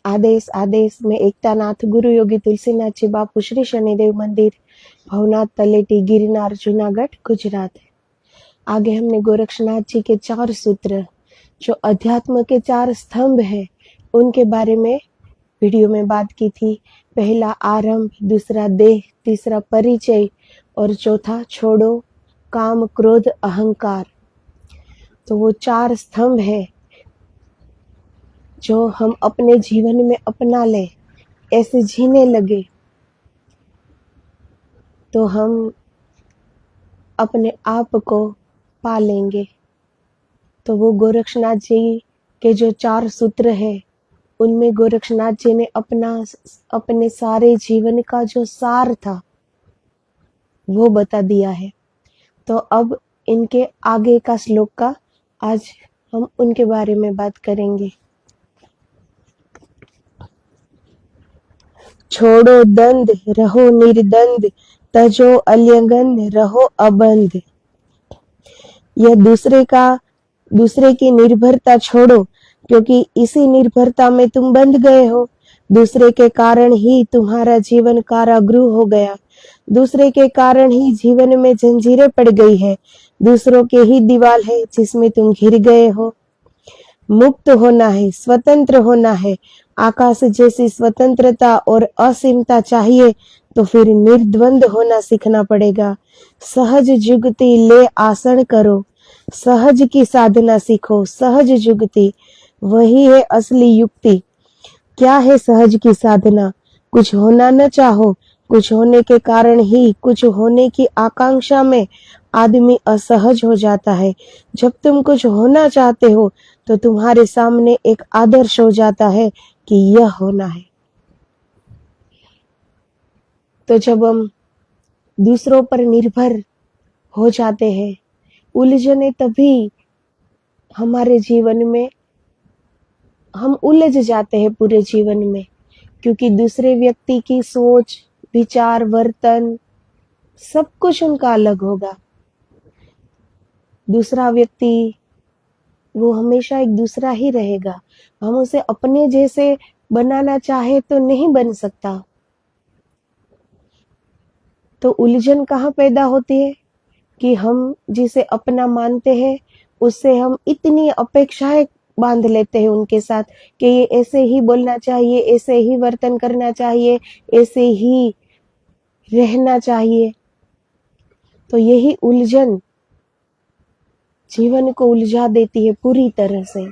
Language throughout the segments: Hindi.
आदेश आदेश में एकतानाथ गुरु योगी तुलसीनाथ जी बापू श्री शनिदेव मंदिर भवनाथ तलेटी गिरनार जूनागढ़ गुजरात। आगे हमने गोरक्षनाथ जी के 4 सूत्र जो अध्यात्म के 4 स्तंभ है उनके बारे में वीडियो में बात की थी। पहला आरंभ, दूसरा देह, तीसरा परिचय और चौथा छोड़ो काम क्रोध अहंकार। तो वो 4 स्तंभ है जो हम अपने जीवन में अपना ले, ऐसे जीने लगे तो हम अपने आप को पा लेंगे। तो वो गोरक्षनाथ जी के जो 4 सूत्र हैं उनमें गोरक्षनाथ जी ने अपने सारे जीवन का जो सार था वो बता दिया है। तो अब इनके आगे का श्लोक का आज हम उनके बारे में बात करेंगे। छोड़ो दंड रहो निर्दंड, तजो अल्यगन रहो अबंध। यह दूसरे की निर्भरता छोड़ो, क्योंकि इसी निर्भरता में तुम बंध गए हो। दूसरे के कारण ही तुम्हारा जीवन कारागृह हो गया, दूसरे के कारण ही जीवन में जंजीरें पड़ गई है, दूसरों के ही दीवार है जिसमें तुम घिर गए हो। मुक्त होना है, स्वतंत्र होना है। आकाश जैसी स्वतंत्रता और असीमता चाहिए तो फिर निर्द्वंद होना सीखना पड़ेगा। सहज जुगति ले आसन करो, सहज की साधना सीखो। सहज जुगति वही है असली युक्ति। क्या है सहज की साधना? कुछ होना न चाहो, कुछ होने के कारण ही कुछ होने की आकांक्षा में आदमी असहज हो जाता है। जब तुम कुछ होना चाहते हो तो तुम्हारे सामने एक आदर्श हो जाता है कि यह होना है। तो जब हम दूसरों पर निर्भर हो जाते हैं, उलझने तभी हमारे जीवन में हम उलझ जाते हैं पूरे जीवन में, क्योंकि दूसरे व्यक्ति की सोच, विचार, वर्तन सब कुछ उनका अलग होगा। दूसरा व्यक्ति वो हमेशा एक दूसरा ही रहेगा। हम उसे अपने जैसे बनाना चाहे तो नहीं बन सकता। तो उलझन कहाँ पैदा होती है कि हम जिसे अपना मानते हैं उससे हम इतनी अपेक्षाएं बांध लेते हैं उनके साथ कि ये ऐसे ही बोलना चाहिए, ऐसे ही वर्तन करना चाहिए, ऐसे ही रहना चाहिए। तो यही उलझन जीवन को उलझा देती है पूरी तरह से।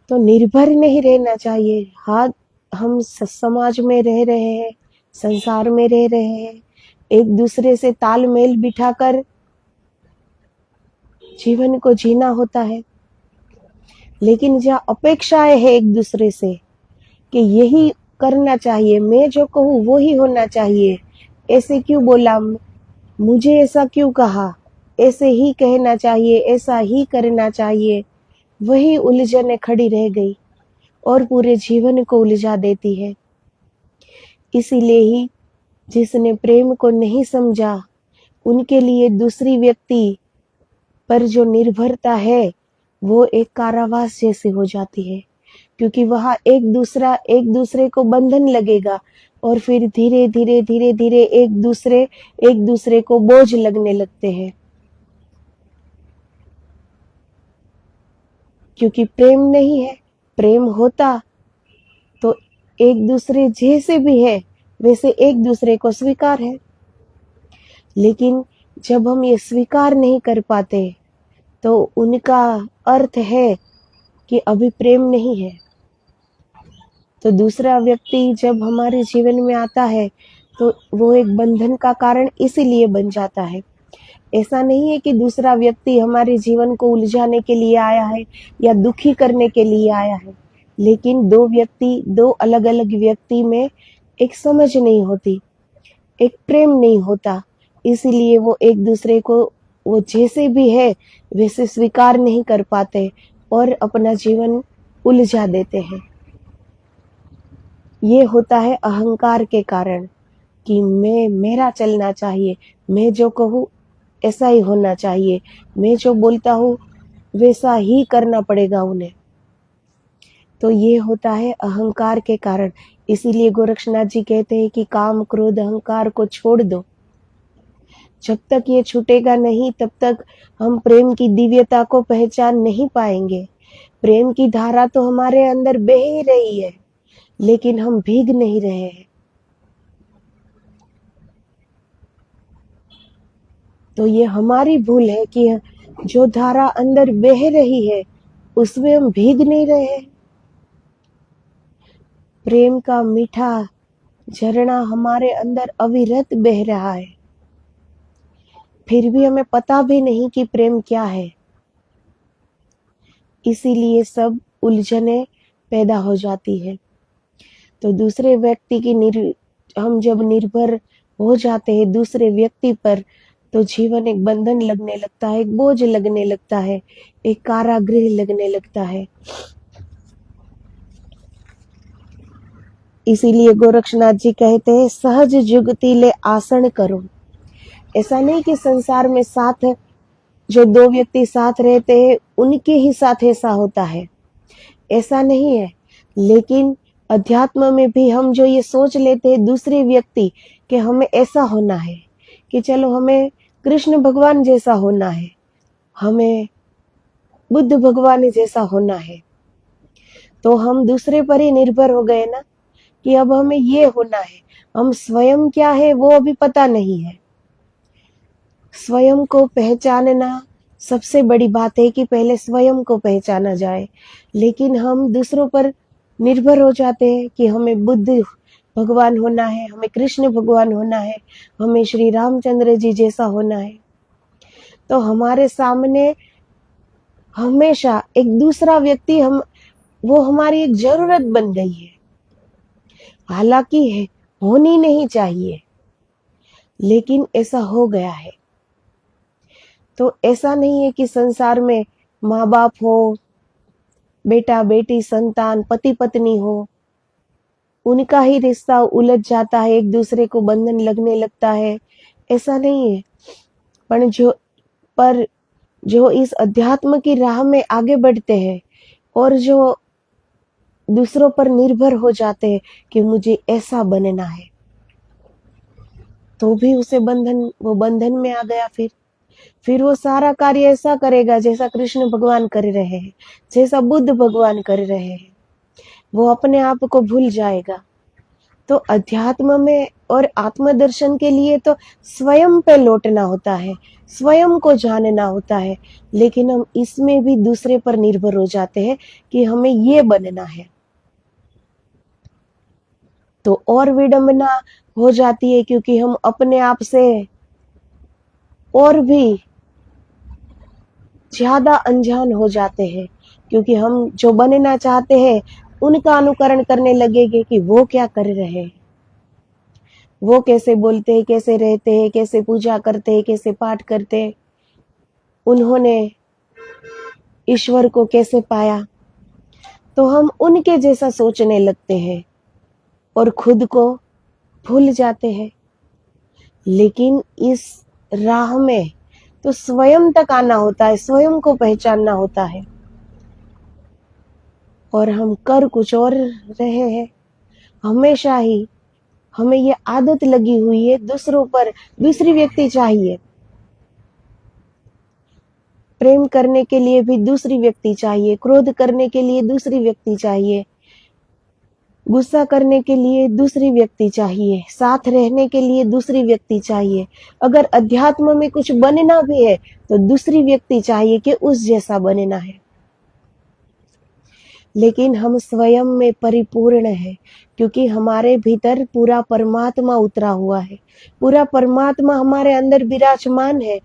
तो निर्भर नहीं रहना चाहिए। हाँ, हम समाज में रह रहे हैं, संसार में रह रहे हैं, एक दूसरे से तालमेल बिठाकर जीवन को जीना होता है। लेकिन जहाँ अपेक्षाएं है एक दूसरे से कि यही करना चाहिए, मैं जो कहूँ वो ही होना चाहिए, ऐसे क्यों बोला, मुझे ऐसा क्यों कहा, ऐसे ही कहना चाहिए, ऐसा ही करना चाहिए, वही उलझने खड़ी रह गई और पूरे जीवन को उलझा देती है। इसीलिए ही जिसने प्रेम को नहीं समझा उनके लिए दूसरी व्यक्ति पर जो निर्भरता है वो एक कारावास जैसी हो जाती है, क्योंकि वहां एक दूसरे को बंधन लगेगा और फिर धीरे धीरे एक दूसरे को बोझ लगने लगते हैं। क्योंकि प्रेम नहीं है। प्रेम होता तो एक दूसरे जैसे भी है वैसे एक दूसरे को स्वीकार है। लेकिन जब हम ये स्वीकार नहीं कर पाते तो उनका अर्थ है कि अभी प्रेम नहीं है। तो दूसरा व्यक्ति जब हमारे जीवन में आता है तो वो एक बंधन का कारण इसीलिए बन जाता है। ऐसा नहीं है कि दूसरा व्यक्ति हमारे जीवन को उलझाने के लिए आया है या दुखी करने के लिए आया है, लेकिन दो अलग अलग व्यक्ति में एक समझ नहीं होती, एक प्रेम नहीं होता, इसीलिए वो एक दूसरे को वो जैसे भी है वैसे स्वीकार नहीं कर पाते और अपना जीवन उलझा देते हैं। ये होता है अहंकार के कारण कि मेरा चलना चाहिए, मैं जो कहूँ ऐसा ही होना चाहिए, मैं जो बोलता हूँ वैसा ही करना पड़ेगा उन्हें। तो ये होता है अहंकार के कारण। इसीलिए गोरक्षनाथ जी कहते हैं कि काम क्रोध अहंकार को छोड़ दो। जब तक ये छूटेगा नहीं तब तक हम प्रेम की दिव्यता को पहचान नहीं पाएंगे। प्रेम की धारा तो हमारे अंदर बह ही रही है, लेकिन हम भीग नहीं रहे हैं। तो ये हमारी भूल है कि जो धारा अंदर बह रही है उसमें हम भीग नहीं रहे हैं। प्रेम का मीठा झरना हमारे अंदर अविरत बह रहा है, फिर भी हमें पता भी नहीं कि प्रेम क्या है। इसीलिए सब उलझने पैदा हो जाती है। तो दूसरे व्यक्ति की हम जब निर्भर हो जाते हैं दूसरे व्यक्ति पर, तो जीवन एक बंधन लगने लगता है, एक बोझ लगने लगता है, एक कारागृह लगने लगता है। इसीलिए गोरक्षनाथ जी कहते हैं सहज जुगति ले आसन करो। ऐसा नहीं कि संसार में साथ जो दो व्यक्ति साथ रहते हैं उनके ही साथ ऐसा होता है, ऐसा नहीं है। लेकिन अध्यात्म में भी हम जो ये सोच लेते हैं दूसरे व्यक्ति कि हमें ऐसा होना है, कि चलो हमें कृष्ण भगवान जैसा होना है, हमें बुद्ध भगवान जैसा होना है, तो हम दूसरे पर ही निर्भर हो गए ना, कि अब हमें ये होना है। हम स्वयं क्या है वो अभी पता नहीं है। स्वयं को पहचानना सबसे बड़ी बात है कि पहले स्वयं को पहचाना जाए। लेकिन हम दूसरों पर निर्भर हो जाते हैं कि हमें बुद्ध भगवान होना है, हमें कृष्ण भगवान होना है, हमें श्री रामचंद्र जी जैसा होना है। तो हमारे सामने हमेशा एक दूसरा व्यक्ति वो हमारी एक जरूरत बन गई है। हालांकि होनी नहीं चाहिए, लेकिन ऐसा हो गया है। तो ऐसा नहीं है कि संसार में माँ बाप हो, बेटा बेटी, संतान, पति पत्नी हो, उनका ही रिश्ता उलझ जाता है, एक दूसरे को बंधन लगने लगता है, ऐसा नहीं है। पर जो इस अध्यात्म की राह में आगे बढ़ते हैं और जो दूसरों पर निर्भर हो जाते हैं कि मुझे ऐसा बनना है, तो भी वो बंधन में आ गया। फिर वो सारा कार्य ऐसा करेगा जैसा कृष्ण भगवान कर रहे हैं, जैसा बुद्ध भगवान कर रहे हैं। वो अपने आप को भूल जाएगा। तो अध्यात्म में और आत्मदर्शन के लिए तो स्वयं पे लौटना होता है, स्वयं को जानना होता है। लेकिन हम इसमें भी दूसरे पर निर्भर हो जाते हैं कि हमें ये बनना है, तो और विडंबना हो जाती है, क्योंकि हम अपने आप से और भी ज्यादा अनजान हो जाते हैं। क्योंकि हम जो बनना चाहते हैं उनका अनुकरण करने लगेंगे कि वो क्या कर रहे हैं, वो कैसे बोलते हैं, कैसे रहते हैं, कैसे पूजा करते हैं, कैसे पाठ करते हैं, उन्होंने ईश्वर को कैसे पाया। तो हम उनके जैसा सोचने लगते हैं और खुद को भूल जाते हैं। लेकिन इस राह में तो स्वयं तक आना होता है, स्वयं को पहचानना होता है, और हम कर कुछ और रहे हैं। हमेशा ही हमें ये आदत लगी हुई है, दूसरी व्यक्ति चाहिए, प्रेम करने के लिए भी दूसरी व्यक्ति चाहिए, क्रोध करने के लिए दूसरी व्यक्ति चाहिए, गुस्सा करने के लिए दूसरी व्यक्ति चाहिए, साथ रहने के लिए दूसरी व्यक्ति चाहिए। अगर अध्यात्म में कुछ बनना भी है तो दूसरी व्यक्ति चाहिए कि उस जैसा बनना है। लेकिन हम स्वयं में परिपूर्ण है, क्योंकि हमारे भीतर पूरा परमात्मा उतरा हुआ है, पूरा परमात्मा हमारे अंदर विराजमान है।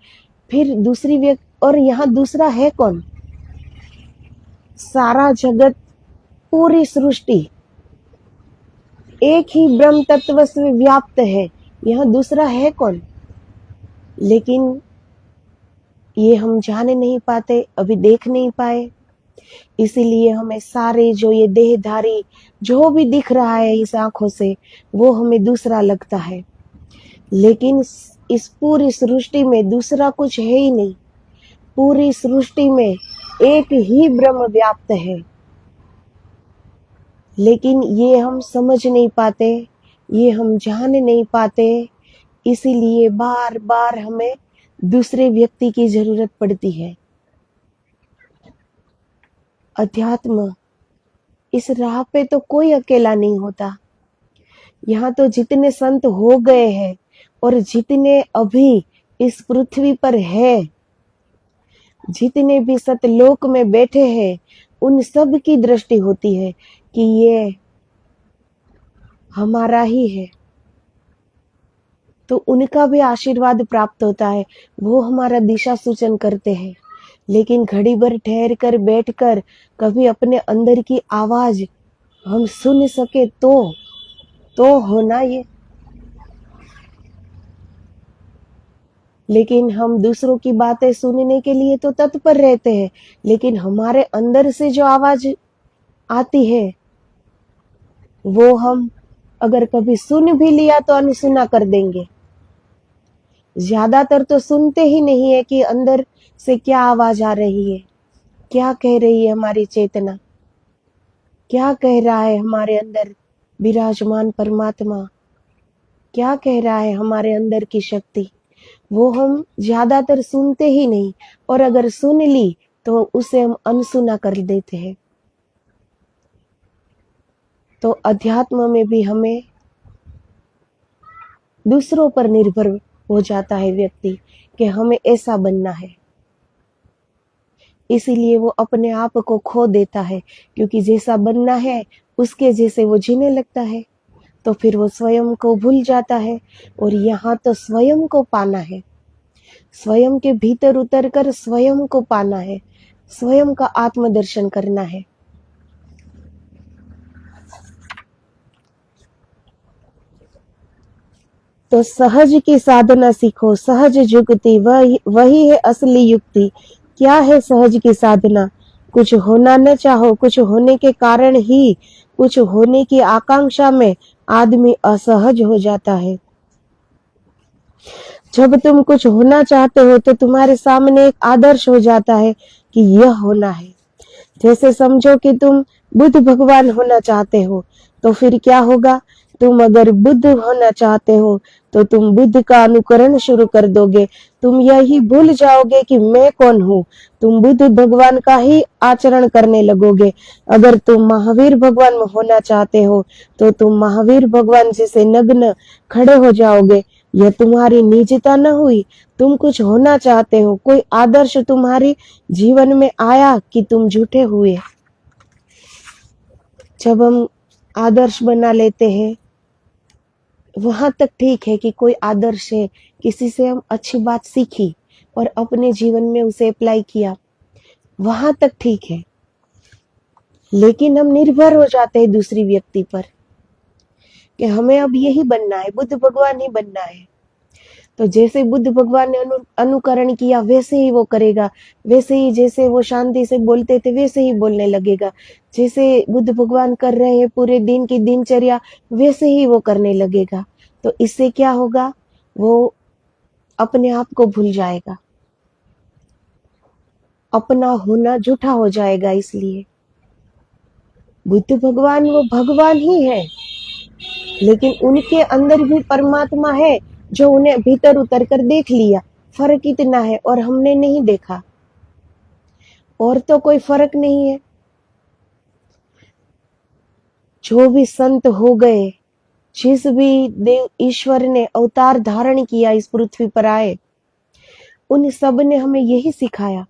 फिर दूसरी व्यक्ति, और यहाँ दूसरा है कौन? सारा जगत, पूरी सृष्टि एक ही ब्रह्म तत्व से व्याप्त है, यहाँ दूसरा है कौन? लेकिन ये हम जान नहीं पाते, अभी देख नहीं पाए। इसीलिए हमें सारे जो ये देहधारी जो भी दिख रहा है इस आंखों से, वो हमें दूसरा लगता है। लेकिन इस पूरी सृष्टि में दूसरा कुछ है ही नहीं। पूरी सृष्टि में एक ही ब्रह्म व्याप्त है, लेकिन ये हम समझ नहीं पाते, ये हम जान नहीं पाते, इसीलिए बार बार हमें दूसरे व्यक्ति की जरूरत पड़ती है। अध्यात्म इस राह पे तो कोई अकेला नहीं होता। यहाँ तो जितने संत हो गए हैं और जितने अभी इस पृथ्वी पर है, जितने भी सतलोक में बैठे हैं, उन सब की दृष्टि होती है कि ये हमारा ही है, तो उनका भी आशीर्वाद प्राप्त होता है, वो हमारा दिशा सूचन करते हैं। लेकिन घड़ी भर ठहर कर बैठ कर कभी अपने अंदर की आवाज हम सुन सके तो होना ये। लेकिन हम दूसरों की बातें सुनने के लिए तो तत्पर रहते हैं, लेकिन हमारे अंदर से जो आवाज आती है वो हम अगर कभी सुन भी लिया तो अनसुना कर देंगे। ज्यादातर तो सुनते ही नहीं है कि अंदर से क्या आवाज आ रही है, क्या कह रही है हमारी चेतना, क्या कह रहा है हमारे अंदर विराजमान परमात्मा, क्या कह रहा है हमारे अंदर की शक्ति। वो हम ज्यादातर सुनते ही नहीं, और अगर सुन ली तो उसे हम अनसुना कर देते हैं। तो अध्यात्म में भी हमें दूसरों पर निर्भर हो जाता है व्यक्ति कि हमें ऐसा बनना है, इसीलिए वो अपने आप को खो देता है, क्योंकि जैसा बनना है उसके जैसे वो जीने लगता है, तो फिर वो स्वयं को भूल जाता है। और यहाँ तो स्वयं को पाना है, स्वयं के भीतर उतर कर स्वयं को पाना है, स्वयं का आत्मदर्शन करना है। तो सहज की साधना सीखो, सहज जुगति वही है असली युक्ति। क्या है सहज की साधना? कुछ होना न चाहो, कुछ होने के कारण ही, कुछ होने की आकांक्षा में आदमी असहज हो जाता है। जब तुम कुछ होना चाहते हो तो तुम्हारे सामने एक आदर्श हो जाता है कि यह होना है। जैसे समझो कि तुम बुद्ध भगवान होना चाहते हो, तो फिर क्या होगा? तुम अगर बुद्ध होना चाहते हो तो तुम बुद्ध का अनुकरण शुरू कर दोगे, तुम यही भूल जाओगे कि मैं कौन हूँ, तुम बुद्ध भगवान का ही आचरण करने लगोगे। अगर तुम महावीर भगवान होना चाहते हो तो तुम महावीर भगवान जैसे नग्न खड़े हो जाओगे। यह तुम्हारी निजता न हुई, तुम कुछ होना चाहते हो, कोई आदर्श तुम्हारी जीवन में आया कि तुम झूठे हुए। जब हम आदर्श बना लेते हैं वहां तक ठीक है कि कोई आदर्श है, किसी से हम अच्छी बात सीखी और अपने जीवन में उसे अप्लाई किया, वहां तक ठीक है। लेकिन हम निर्भर हो जाते हैं दूसरी व्यक्ति पर कि हमें अब यही बनना है, बुद्ध भगवान ही बनना है। तो जैसे बुद्ध भगवान ने अनुकरण किया वैसे ही वो करेगा, वैसे ही जैसे वो शांति से बोलते थे वैसे ही बोलने लगेगा, जैसे बुद्ध भगवान कर रहे हैं पूरे दिन की दिनचर्या वैसे ही वो करने लगेगा। तो इससे क्या होगा? वो अपने आप को भूल जाएगा, अपना होना झूठा हो जाएगा। इसलिए बुद्ध भगवान वो भगवान ही है, लेकिन उनके अंदर भी परमात्मा है जो उन्हें भीतर उतर कर देख लिया। फर्क इतना है और हमने नहीं देखा, और तो कोई फर्क नहीं है। जो भी संत हो गए, जिस भी देव ईश्वर ने अवतार धारण किया इस पृथ्वी पर आए, उन सब ने हमें यही सिखाया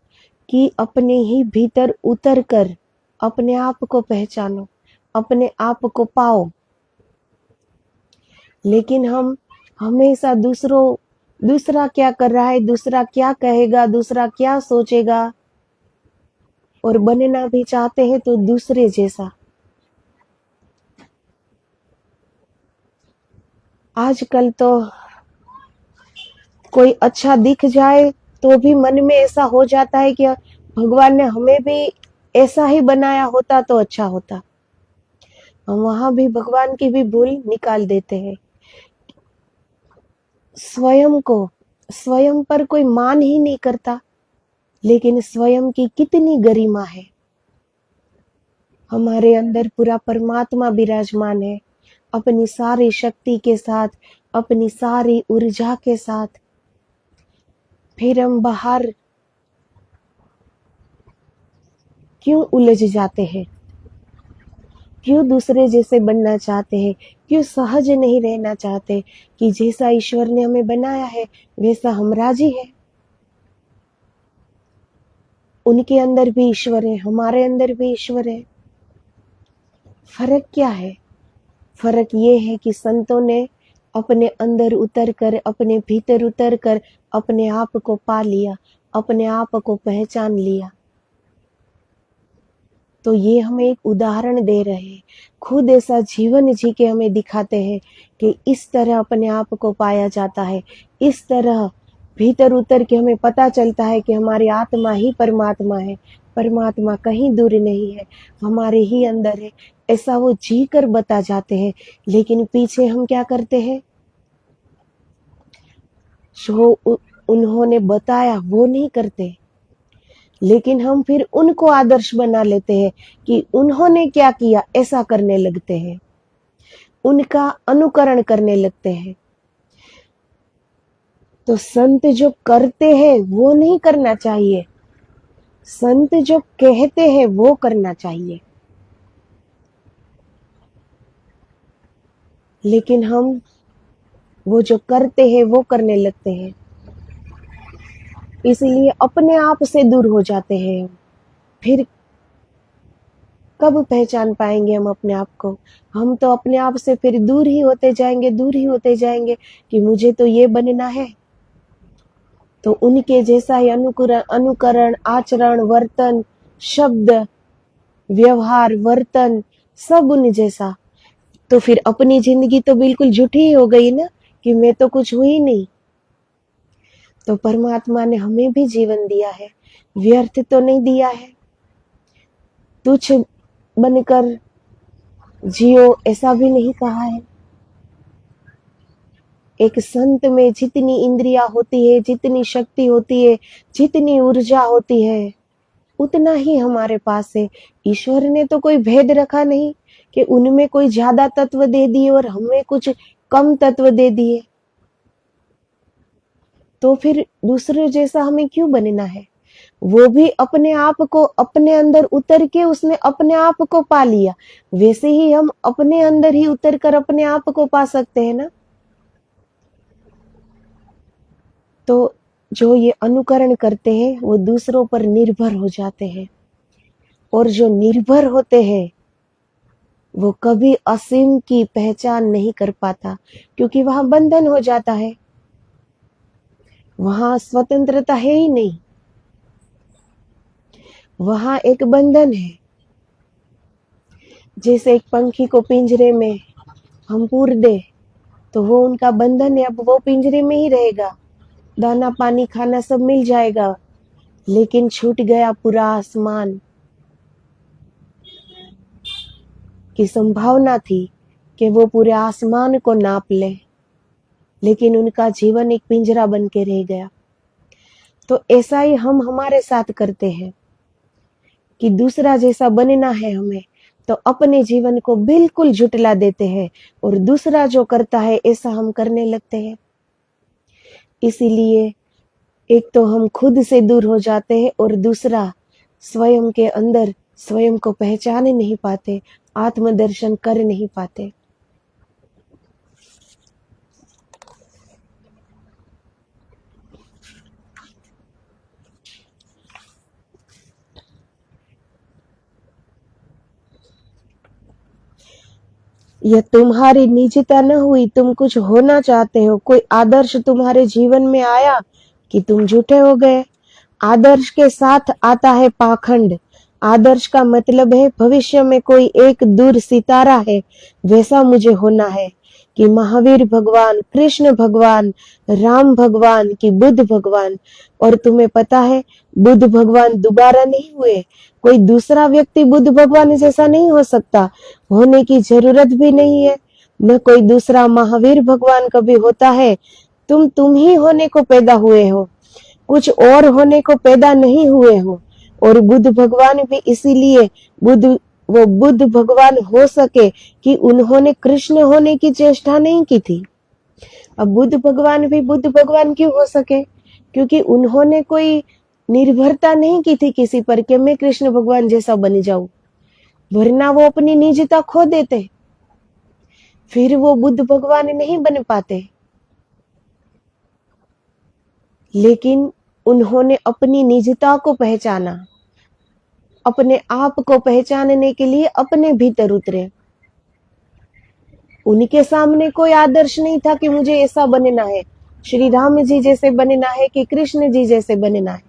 कि अपने ही भीतर उतर कर अपने आप को पहचानो, अपने आप को पाओ। लेकिन हम हमेशा दूसरा क्या कर रहा है, दूसरा क्या कहेगा, दूसरा क्या सोचेगा, और बनना भी चाहते हैं तो दूसरे जैसा। आजकल तो कोई अच्छा दिख जाए तो भी मन में ऐसा हो जाता है कि भगवान ने हमें भी ऐसा ही बनाया होता तो अच्छा होता। हम वहां भी भगवान की भी भूल निकाल देते हैं। स्वयं पर कोई मान ही नहीं करता, लेकिन स्वयं की कितनी गरिमा है। हमारे अंदर पूरा परमात्मा विराजमान है, अपनी सारी शक्ति के साथ, अपनी सारी ऊर्जा के साथ। फिर हम बाहर क्यों उलझ जाते हैं? क्यों दूसरे जैसे बनना चाहते हैं? क्यों सहज नहीं रहना चाहते कि जैसा ईश्वर ने हमें बनाया है वैसा हम राजी है? उनके अंदर भी ईश्वर है, हमारे अंदर भी ईश्वर है। फर्क क्या है? फर्क ये है कि संतों ने अपने अंदर उतर कर, अपने भीतर उतर कर अपने आप को पा लिया, अपने आप को पहचान लिया। तो ये हमें एक उदाहरण दे रहे हैं, खुद ऐसा जीवन जी के हमें दिखाते हैं कि इस तरह अपने आप को पाया जाता है, इस तरह भीतर उतर के हमें पता चलता है कि हमारी आत्मा ही परमात्मा है, परमात्मा कहीं दूर नहीं है, हमारे ही अंदर है। ऐसा वो जी कर बता जाते हैं, लेकिन पीछे हम क्या करते हैं? जो उन्होंने बताया वो नहीं करते, लेकिन हम फिर उनको आदर्श बना लेते हैं कि उन्होंने क्या किया ऐसा करने लगते हैं, उनका अनुकरण करने लगते हैं। तो संत जो करते हैं वो नहीं करना चाहिए, संत जो कहते हैं वो करना चाहिए। लेकिन हम वो जो करते हैं वो करने लगते हैं, इसलिए अपने आप से दूर हो जाते हैं। फिर कब पहचान पाएंगे हम अपने आप को? हम तो अपने आप से फिर दूर ही होते जाएंगे, दूर ही होते जाएंगे कि मुझे तो ये बनना है। तो उनके जैसा ही अनुकरण, आचरण, वर्तन, शब्द, व्यवहार, वर्तन सब उन जैसा। तो फिर अपनी जिंदगी तो बिल्कुल झूठी ही हो गई ना, कि मैं तो कुछ हुई नहीं। तो परमात्मा ने हमें भी जीवन दिया है, व्यर्थ तो नहीं दिया है। तुच्छ बनकर जियो ऐसा भी नहीं कहा है। एक संत में जितनी इंद्रियां होती है, जितनी शक्ति होती है, जितनी ऊर्जा होती है, उतना ही हमारे पास है। ईश्वर ने तो कोई भेद रखा नहीं कि उनमें कोई ज्यादा तत्व दे दिए और हमें कुछ कम तत्व दे दिए। तो फिर दूसरे जैसा हमें क्यों बनना है? वो भी अपने आप को अपने अंदर उतर के उसने अपने आप को पा लिया, वैसे ही हम अपने अंदर ही उतर कर अपने आप को पा सकते हैं ना। तो जो ये अनुकरण करते हैं वो दूसरों पर निर्भर हो जाते हैं, और जो निर्भर होते हैं वो कभी असीम की पहचान नहीं कर पाता, क्योंकि वहां बंधन हो जाता है, वहां स्वतंत्रता है ही नहीं, वहां एक बंधन है। जैसे एक पंखी को पिंजरे में हम पूर दे तो वो उनका बंधन है, अब वो पिंजरे में ही रहेगा, दाना पानी खाना सब मिल जाएगा, लेकिन छूट गया पूरा आसमान की संभावना थी कि वो पूरे आसमान को नाप ले, लेकिन उनका जीवन एक पिंजरा बन के रह गया। तो ऐसा ही हम हमारे साथ करते हैं कि दूसरा जैसा बनना है हमें, तो अपने जीवन को बिल्कुल झुटला देते हैं और दूसरा जो करता है ऐसा हम करने लगते हैं। इसीलिए एक तो हम खुद से दूर हो जाते हैं, और दूसरा स्वयं के अंदर स्वयं को पहचान नहीं पाते, आत्मदर्शन कर नहीं पाते। यह तुम्हारी निजता न हुई, तुम कुछ होना चाहते हो, कोई आदर्श तुम्हारे जीवन में आया कि तुम झूठे हो गए। आदर्श के साथ आता है पाखंड। आदर्श का मतलब है भविष्य में कोई एक दूर सितारा है वैसा मुझे होना है, कि महावीर भगवान, कृष्ण भगवान, राम भगवान की बुद्ध भगवान। और तुम्हें पता है बुद्ध भगवान दोबारा नहीं हुए, कोई दूसरा व्यक्ति बुद्ध भगवान जैसा नहीं हो सकता, होने की जरूरत भी नहीं है, न कोई दूसरा महावीर भगवान कभी होता है। तुम ही होने को पैदा हुए हो, कुछ और होने को पैदा नहीं हुए हो। और बुद्ध भगवान भी इसीलिए बुद्ध वो बुद्ध भगवान हो सके कि उन्होंने कृष्ण होने की चेष्टा नहीं की थी। अब बुद्ध भगवान भी बुद्ध भगवान क्यों हो सके? क्योंकि उन्होंने कोई निर्भरता नहीं की थी किसी पर कि मैं कृष्ण भगवान जैसा बन जाऊं, वरना वो अपनी निजता खो देते, फिर वो बुद्ध भगवान नहीं बन पाते। लेकिन उन्होंने अपनी निजता को पहचाना, अपने आप को पहचानने के लिए अपने भीतर उतरे। उनके सामने कोई आदर्श नहीं था कि मुझे ऐसा बनना है, श्री राम जी जैसे बनना है कि कृष्ण जी जैसे बनना है।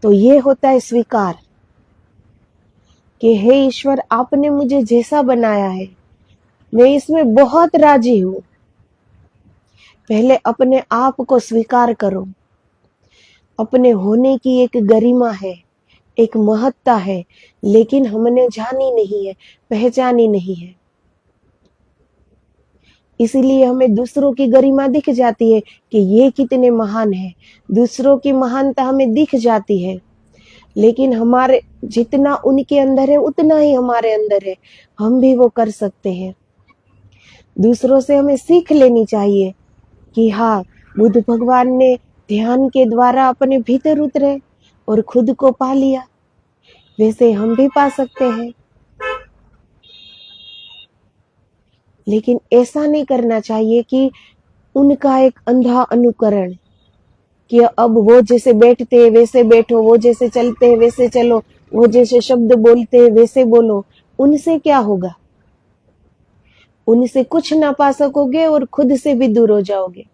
तो ये होता है स्वीकार कि हे ईश्वर, आपने मुझे जैसा बनाया है मैं इसमें बहुत राजी हूं। पहले अपने आप को स्वीकार करो। अपने होने की एक गरिमा है, एक महत्ता है, लेकिन हमने जानी नहीं है, पहचानी नहीं है। इसीलिए हमें दूसरों की गरिमा दिख जाती है कि ये कितने महान है, दूसरों की महानता हमें दिख जाती है, लेकिन हमारे जितना उनके अंदर है उतना ही हमारे अंदर है, हम भी वो कर सकते हैं। दूसरों से हमें सीख लेनी चाहिए कि हाँ, बुद्ध भगवान ने ध्यान के द्वारा अपने भीतर उतरे और खुद को पा लिया, वैसे हम भी पा सकते हैं। लेकिन ऐसा नहीं करना चाहिए कि उनका एक अंधा अनुकरण, कि अब वो जैसे बैठते हैं वैसे बैठो, वो जैसे चलते हैं वैसे चलो, वो जैसे शब्द बोलते हैं वैसे बोलो। उनसे क्या होगा? उनसे कुछ ना पा सकोगे और खुद से भी दूर हो जाओगे।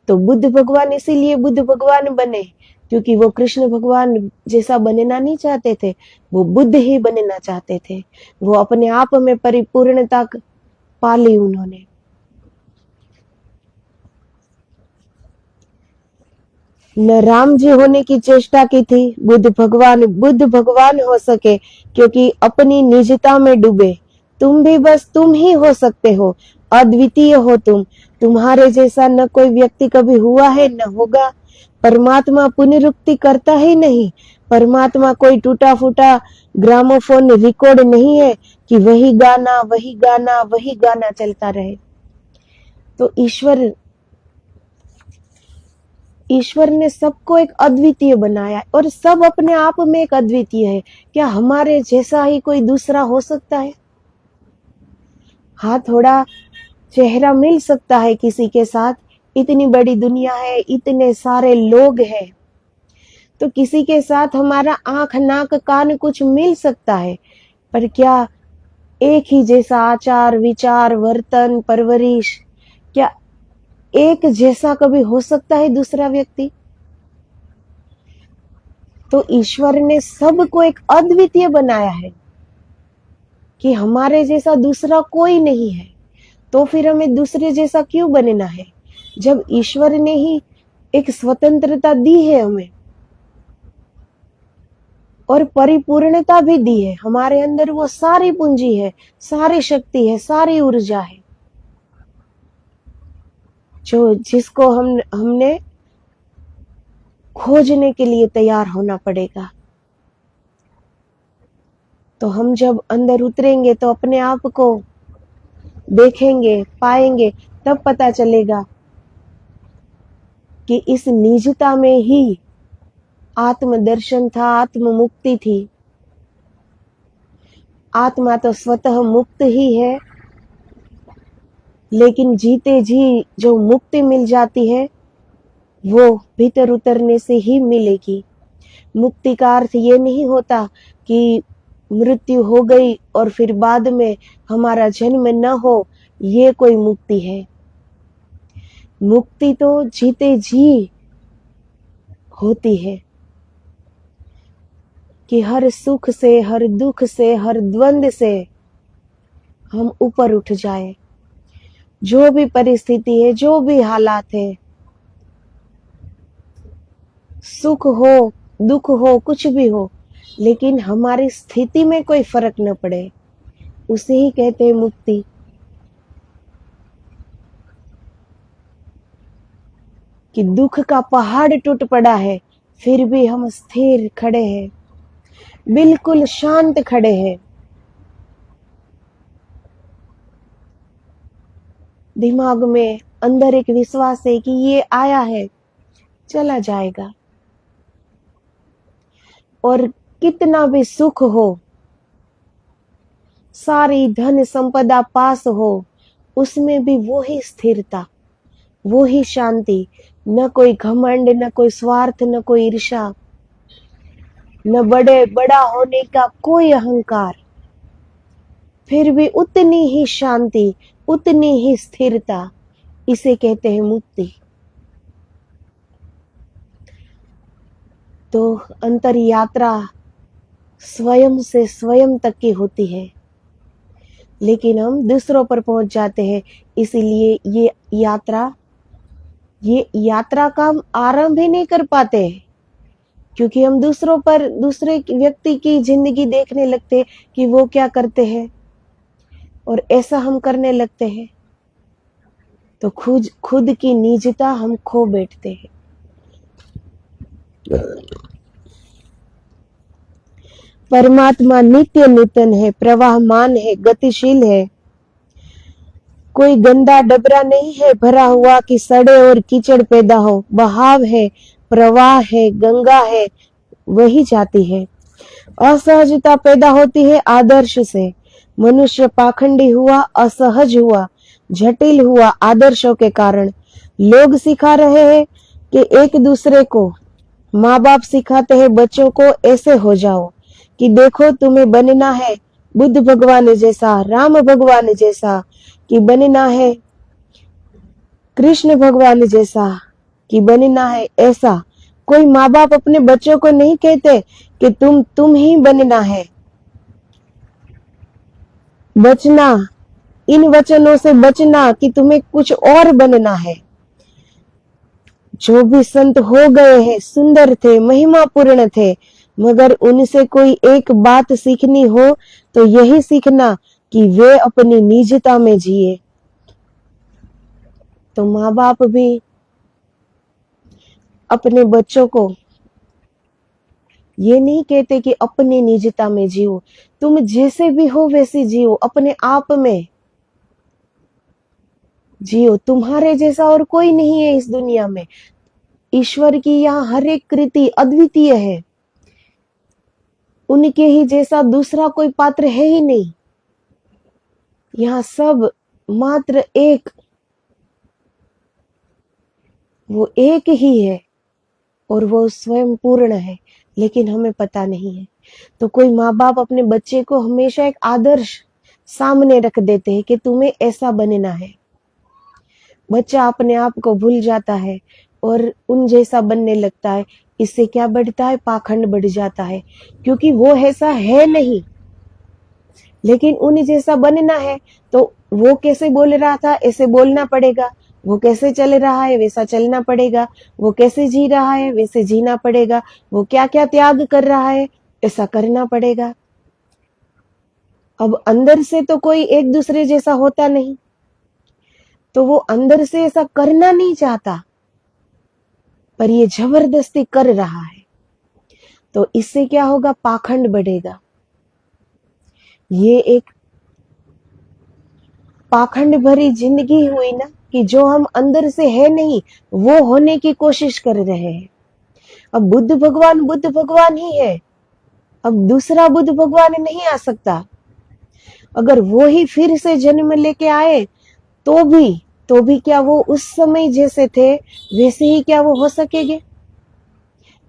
तो बुद्ध भगवान इसीलिए बुद्ध भगवान बने क्योंकि वो कृष्ण भगवान जैसा बनना नहीं चाहते थे, वो बुद्ध ही बनना चाहते थे। वो अपने आप में परिपूर्णता पा ली उन्होंने। न राम जी होने की चेष्टा की थी, बुद्ध भगवान हो सके क्योंकि अपनी निजता में डूबे। तुम भी बस तुम ही हो सकते हो, अद्वितीय हो तुम। तुम्हारे जैसा न कोई व्यक्ति कभी हुआ है न होगा। परमात्मा पुनरुक्ति करता ही नहीं। परमात्मा कोई टूटा फूटा ग्रामोफोन रिकॉर्ड नहीं है कि वही गाना वही गाना वही गाना चलता रहे। तो ईश्वर ने सबको एक अद्वितीय बनाया और सब अपने आप में एक अद्वितीय है। क्या हमारे जैसा ही कोई दूसरा हो सकता है? हाँ, थोड़ा चेहरा मिल सकता है किसी के साथ, इतनी बड़ी दुनिया है, इतने सारे लोग हैं, तो किसी के साथ हमारा आंख नाक कान कुछ मिल सकता है, पर क्या एक ही जैसा आचार विचार वर्तन परवरिश, क्या एक जैसा कभी हो सकता है दूसरा व्यक्ति? तो ईश्वर ने सबको एक अद्वितीय बनाया है कि हमारे जैसा दूसरा कोई नहीं है। तो फिर हमें दूसरे जैसा क्यों बनना है, जब ईश्वर ने ही एक स्वतंत्रता दी है हमें और परिपूर्णता भी दी है। हमारे अंदर वो सारी पूंजी है, सारी शक्ति है, सारी ऊर्जा है, जो जिसको हमने खोजने के लिए तैयार होना पड़ेगा। तो हम जब अंदर उतरेंगे तो अपने आप को देखेंगे, पाएंगे, तब पता चलेगा कि इस निजता में ही आत्मदर्शन था, आत्म मुक्ति थी। आत्मा तो स्वतः मुक्त ही है, लेकिन जीते जी जो मुक्ति मिल जाती है वो भीतर उतरने से ही मिलेगी। मुक्ति का अर्थ ये नहीं होता कि मृत्यु हो गई और फिर बाद में हमारा जन्म न हो, ये कोई मुक्ति है। मुक्ति तो जीते जी होती है कि हर सुख से, हर दुख से, हर द्वंद से हम ऊपर उठ जाए। जो भी परिस्थिति है, जो भी हालात है, सुख हो दुख हो कुछ भी हो, लेकिन हमारी स्थिति में कोई फर्क न पड़े, उसे ही कहते हैं मुक्ति। कि दुख का पहाड़ टूट पड़ा है फिर भी हम स्थिर खड़े हैं, बिल्कुल शांत खड़े हैं। दिमाग में अंदर एक विश्वास है कि ये आया है, चला जाएगा। और कितना भी सुख हो, सारी धन संपदा पास हो, उसमें भी वो ही स्थिरता, वो ही शांति। न कोई घमंड, न कोई स्वार्थ, न कोई ईर्ष्या, न बड़ा होने का कोई अहंकार। फिर भी उतनी ही शांति, उतनी ही स्थिरता। इसे कहते हैं मुक्ति। तो अंतर यात्रा स्वयं से स्वयं तक की होती है, लेकिन हम दूसरों पर पहुंच जाते हैं। इसीलिए ये यात्रा का हम आरंभ ही नहीं कर पाते, क्योंकि हम दूसरे व्यक्ति की जिंदगी देखने लगते हैं कि वो क्या करते हैं, और ऐसा हम करने लगते हैं, तो खुद की निजता हम खो बैठते हैं। परमात्मा नित्य नूतन है, प्रवाहमान है, गतिशील है। कोई गंदा डबरा नहीं है भरा हुआ कि सड़े और कीचड़ पैदा हो। बहाव है, प्रवाह है, गंगा है, वही जाती है। असहजता पैदा होती है आदर्श से। मनुष्य पाखंडी हुआ, असहज हुआ, जटिल हुआ आदर्शों के कारण। लोग सिखा रहे हैं कि एक दूसरे को, माँ बाप सिखाते हैं बच्चों को, ऐसे हो जाओ कि देखो तुम्हें बनना है बुद्ध भगवान जैसा, राम भगवान जैसा, कि बनना है कृष्ण भगवान जैसा, कि बनना है ऐसा। कोई माँ बाप अपने बच्चों को नहीं कहते कि तुम ही बनना है। बचना, इन वचनों से बचना कि तुम्हें कुछ और बनना है। जो भी संत हो गए हैं सुंदर थे, महिमापूर्ण थे, मगर उनसे कोई एक बात सीखनी हो तो यही सीखना कि वे अपनी निजता में जिए। तो माँ बाप भी अपने बच्चों को ये नहीं कहते कि अपनी निजता में जियो, तुम जैसे भी हो वैसे जियो, अपने आप में जियो। तुम्हारे जैसा और कोई नहीं है इस दुनिया में। ईश्वर की यहाँ हर एक कृति अद्वितीय है, उनके ही जैसा दूसरा कोई पात्र है ही नहीं। यहाँ सब मात्र एक, वो एक ही है, और वो स्वयं पूर्ण है, लेकिन हमें पता नहीं है। तो कोई माँ बाप अपने बच्चे को हमेशा एक आदर्श सामने रख देते हैं कि तुम्हें ऐसा बनना है। बच्चा अपने आप को भूल जाता है और उन जैसा बनने लगता है। इससे क्या बढ़ता है? पाखंड बढ़ जाता है, क्योंकि वो ऐसा है नहीं, लेकिन उन जैसा बनना है। तो वो कैसे बोल रहा था ऐसे बोलना पड़ेगा, वो कैसे चल रहा है वैसा चलना पड़ेगा, वो कैसे जी रहा है वैसे जीना पड़ेगा, वो क्या क्या त्याग कर रहा है ऐसा करना पड़ेगा। अब अंदर से तो कोई एक दूसरे जैसा होता नहीं, तो वो अंदर से ऐसा करना नहीं चाहता, पर ये जबरदस्ती कर रहा है। तो इससे क्या होगा? पाखंड बढ़ेगा। ये एक पाखंड भरी जिंदगी हुई ना, कि जो हम अंदर से है नहीं वो होने की कोशिश कर रहे हैं। अब बुद्ध भगवान ही है, अब दूसरा बुद्ध भगवान नहीं आ सकता। अगर वो ही फिर से जन्म लेके आए तो भी क्या वो उस समय जैसे थे वैसे ही क्या वो हो सकेंगे?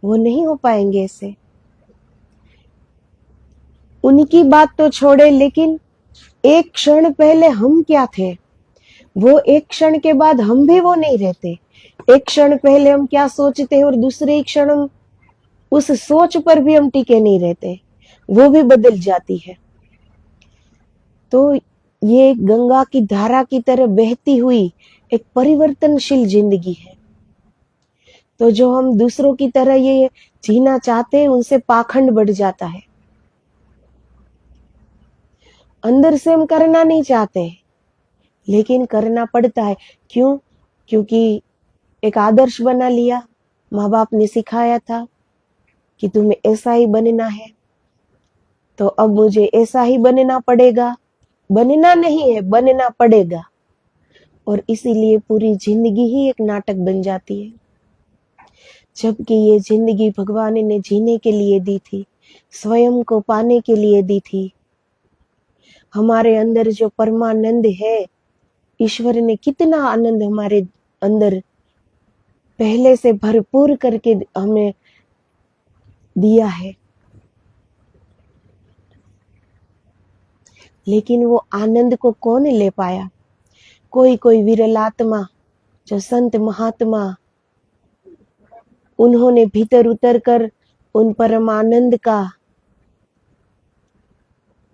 वो नहीं हो पाएंगे ऐसे। उनकी बात तो छोड़े, लेकिन एक क्षण पहले हम क्या थे, वो एक क्षण के बाद हम भी वो नहीं रहते। एक क्षण पहले हम क्या सोचते हैं और दूसरे क्षण हम उस सोच पर भी हम टिके नहीं रहते, वो भी बदल जाती है। तो ये गंगा की धारा की तरह बहती हुई एक परिवर्तनशील जिंदगी है। तो जो हम दूसरों की तरह ये जीना चाहते हैं उनसे पाखंड बढ़ जाता है। अंदर से हम करना नहीं चाहते, लेकिन करना पड़ता है। क्यों? क्योंकि एक आदर्श बना लिया, माँ बाप ने सिखाया था कि तुम्हें ऐसा ही बनना है, तो अब मुझे ऐसा ही बनना पड़ेगा। बनना नहीं है, बनना पड़ेगा। और इसीलिए पूरी जिंदगी ही एक नाटक बन जाती है, जबकि ये जिंदगी भगवान ने जीने के लिए दी थी, स्वयं को पाने के लिए दी थी। हमारे अंदर जो परमानंद है, ईश्वर ने कितना आनंद हमारे अंदर पहले से भरपूर करके हमें दिया है, लेकिन वो आनंद को कौन ले पाया? कोई कोई विरल आत्मा, जो संत महात्मा, उन्होंने भीतर उतर कर उन परमानंद का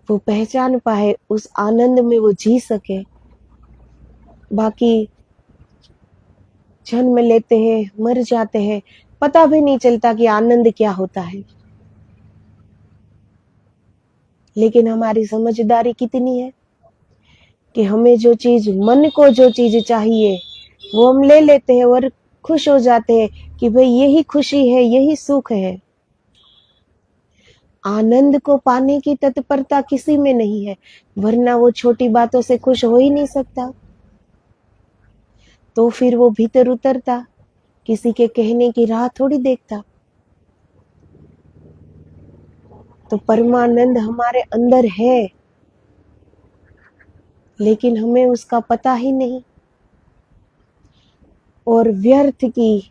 वो पहचान पाए, उस आनंद में वो जी सके। बाकी जन्म लेते हैं, मर जाते हैं, पता भी नहीं चलता कि आनंद क्या होता है। लेकिन हमारी समझदारी कितनी है कि हमें जो चीज, मन को जो चीज चाहिए वो हम ले लेते हैं और खुश हो जाते हैं कि भाई यही खुशी है, यही सुख है। आनंद को पाने की तत्परता किसी में नहीं है, वरना वो छोटी बातों से खुश हो ही नहीं सकता। तो फिर वो भीतर उतरता, किसी के कहने की राह थोड़ी देखता। तो परमानंद हमारे अंदर है, लेकिन हमें उसका पता ही नहीं। और व्यर्थ की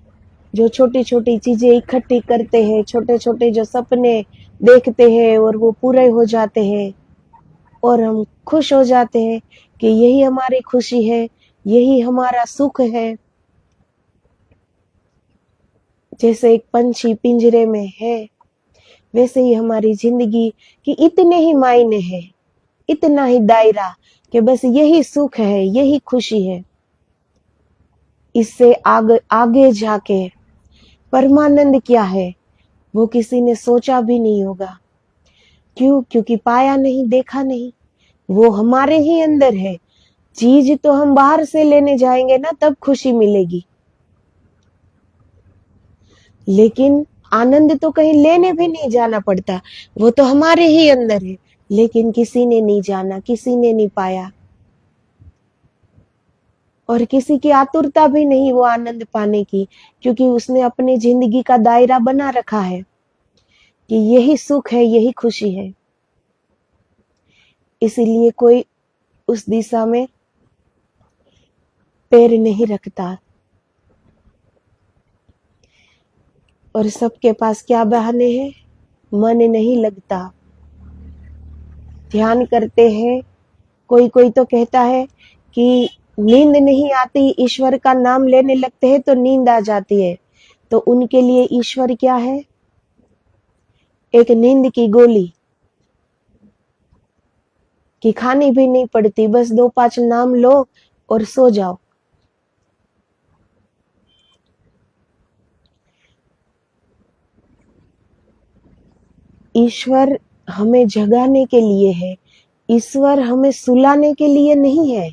जो छोटी छोटी चीजें इकट्ठी करते हैं, छोटे छोटे जो सपने देखते हैं और वो पूरे हो जाते हैं, और हम खुश हो जाते हैं कि यही हमारी खुशी है, यही हमारा सुख है। जैसे एक पंछी पिंजरे में है, वैसे ही हमारी जिंदगी की इतने ही मायने हैं, इतना ही दायरा कि बस यही सुख है, यही खुशी है। इससे आगे आगे जाके परमानंद क्या है, वो किसी ने सोचा भी नहीं होगा। क्यों? क्योंकि पाया नहीं, देखा नहीं। वो हमारे ही अंदर है। चीज तो हम बाहर से लेने जाएंगे ना, तब खुशी मिलेगी, लेकिन आनंद तो कहीं लेने भी नहीं जाना पड़ता, वो तो हमारे ही अंदर है। लेकिन किसी ने नहीं जाना, किसी ने नहीं पाया, और किसी की आतुरता भी नहीं वो आनंद पाने की, क्योंकि उसने अपनी जिंदगी का दायरा बना रखा है कि यही सुख है, यही खुशी है। इसीलिए कोई उस दिशा में पैर नहीं रखता। और सबके पास क्या बहाने हैं? मन नहीं लगता। ध्यान करते हैं, कोई कोई तो कहता है कि नींद नहीं आती, ईश्वर का नाम लेने लगते हैं तो नींद आ जाती है। तो उनके लिए ईश्वर क्या है? एक नींद की गोली कि खानी भी नहीं पड़ती, बस 2-5 नाम लो और सो जाओ। ईश्वर हमें जगाने के लिए है, ईश्वर हमें सुलाने के लिए नहीं है।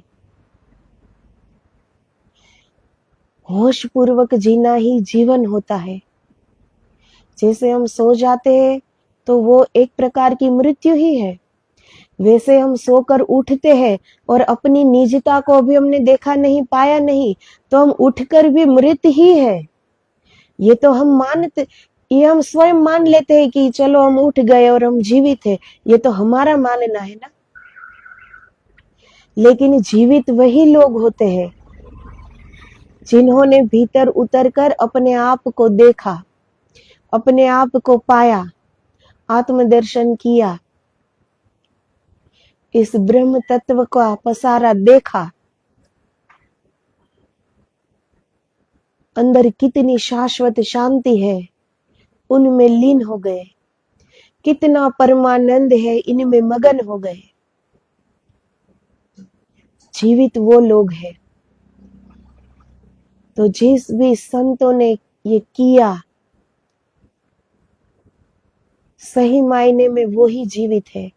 होश पूर्वक जीना ही जीवन होता है। जैसे हम सो जाते हैं तो वो एक प्रकार की मृत्यु ही है, वैसे हम सोकर उठते हैं और अपनी निजता को भी हमने देखा नहीं, पाया नहीं, तो हम उठकर भी मृत ही है। ये तो हम मानते, ये हम स्वयं मान लेते हैं कि चलो हम उठ गए और हम जीवित है, ये तो हमारा मानना है ना। लेकिन जीवित वही लोग होते हैं जिन्होंने भीतर उतरकर अपने आप को देखा, अपने आप को पाया, आत्मदर्शन किया, इस ब्रह्म तत्व का पसारा देखा, अंदर कितनी शाश्वत शांति है, उनमें लीन हो गए, कितना परमानंद है, इनमें मगन हो गए। जीवित वो लोग हैं। तो जिस भी संतों ने ये किया, सही मायने में वो ही जीवित है।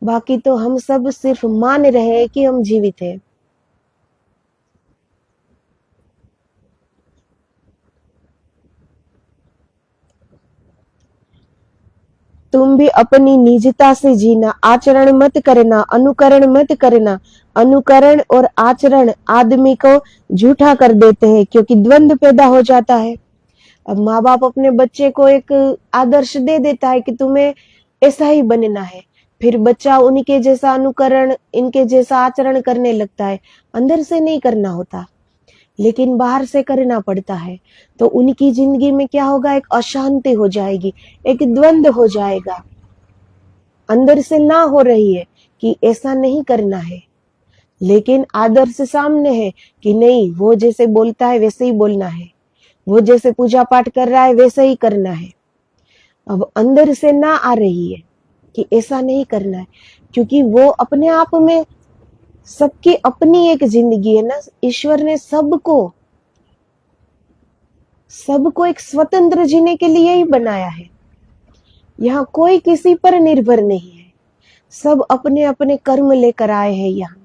बाकी तो हम सब सिर्फ मान रहे हैं कि हम जीवित हैं। तुम भी अपनी निजता से जीना, आचरण मत करना, अनुकरण मत करना। अनुकरण और आचरण आदमी को झूठा कर देते हैं, क्योंकि द्वंद्व पैदा हो जाता है। अब माँ बाप अपने बच्चे को एक आदर्श दे देता है कि तुम्हें ऐसा ही बनना है, फिर बच्चा उनके जैसा अनुकरण, इनके जैसा आचरण करने लगता है। अंदर से नहीं करना होता, लेकिन बाहर से करना पड़ता है। तो उनकी जिंदगी में क्या होगा, एक अशांति हो जाएगी, एक द्वंद्व हो जाएगा। अंदर से ना हो रही है कि ऐसा नहीं करना है, लेकिन आदर्श सामने है कि नहीं, वो जैसे बोलता है वैसे ही बोलना है, वो जैसे पूजा पाठ कर रहा है वैसे ही करना है। अब अंदर से ना आ रही है कि ऐसा नहीं करना है, क्योंकि वो अपने आप में, सबकी अपनी एक जिंदगी है ना। ईश्वर ने सबको एक स्वतंत्र जीने के लिए ही बनाया है। यहाँ कोई किसी पर निर्भर नहीं है, सब अपने अपने कर्म लेकर आए हैं यहाँ।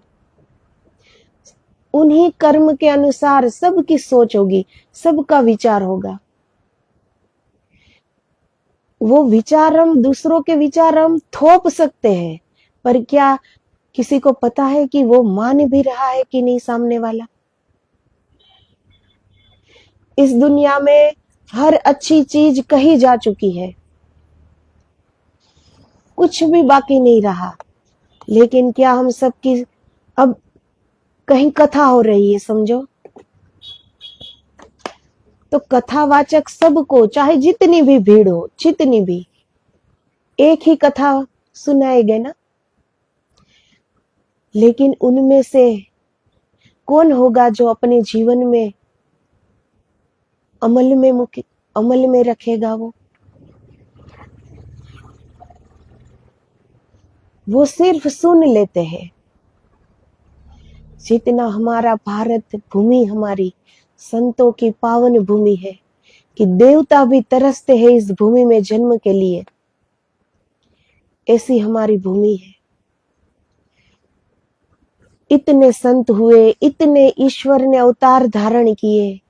उन्हीं कर्म के अनुसार सबकी सोच होगी, सबका विचार होगा। वो विचार हम, दूसरों के विचार हम थोप सकते हैं, पर क्या किसी को पता है कि वो मान भी रहा है कि नहीं सामने वाला? इस दुनिया में हर अच्छी चीज कही जा चुकी है, कुछ भी बाकी नहीं रहा। लेकिन क्या हम सबकी, अब कहीं कथा हो रही है समझो, तो कथावाचक सबको, चाहे जितनी भी भीड़ हो, जितनी भी, एक ही कथा सुनाएंगे ना। लेकिन उनमें से कौन होगा जो अपने जीवन में अमल में रखेगा? वो सिर्फ सुन लेते हैं। जितना हमारा भारत भूमि हमारी संतों की पावन भूमि है कि देवता भी तरसते हैं इस भूमि में जन्म के लिए, ऐसी हमारी भूमि है। इतने संत हुए, इतने ईश्वर ने अवतार धारण किए,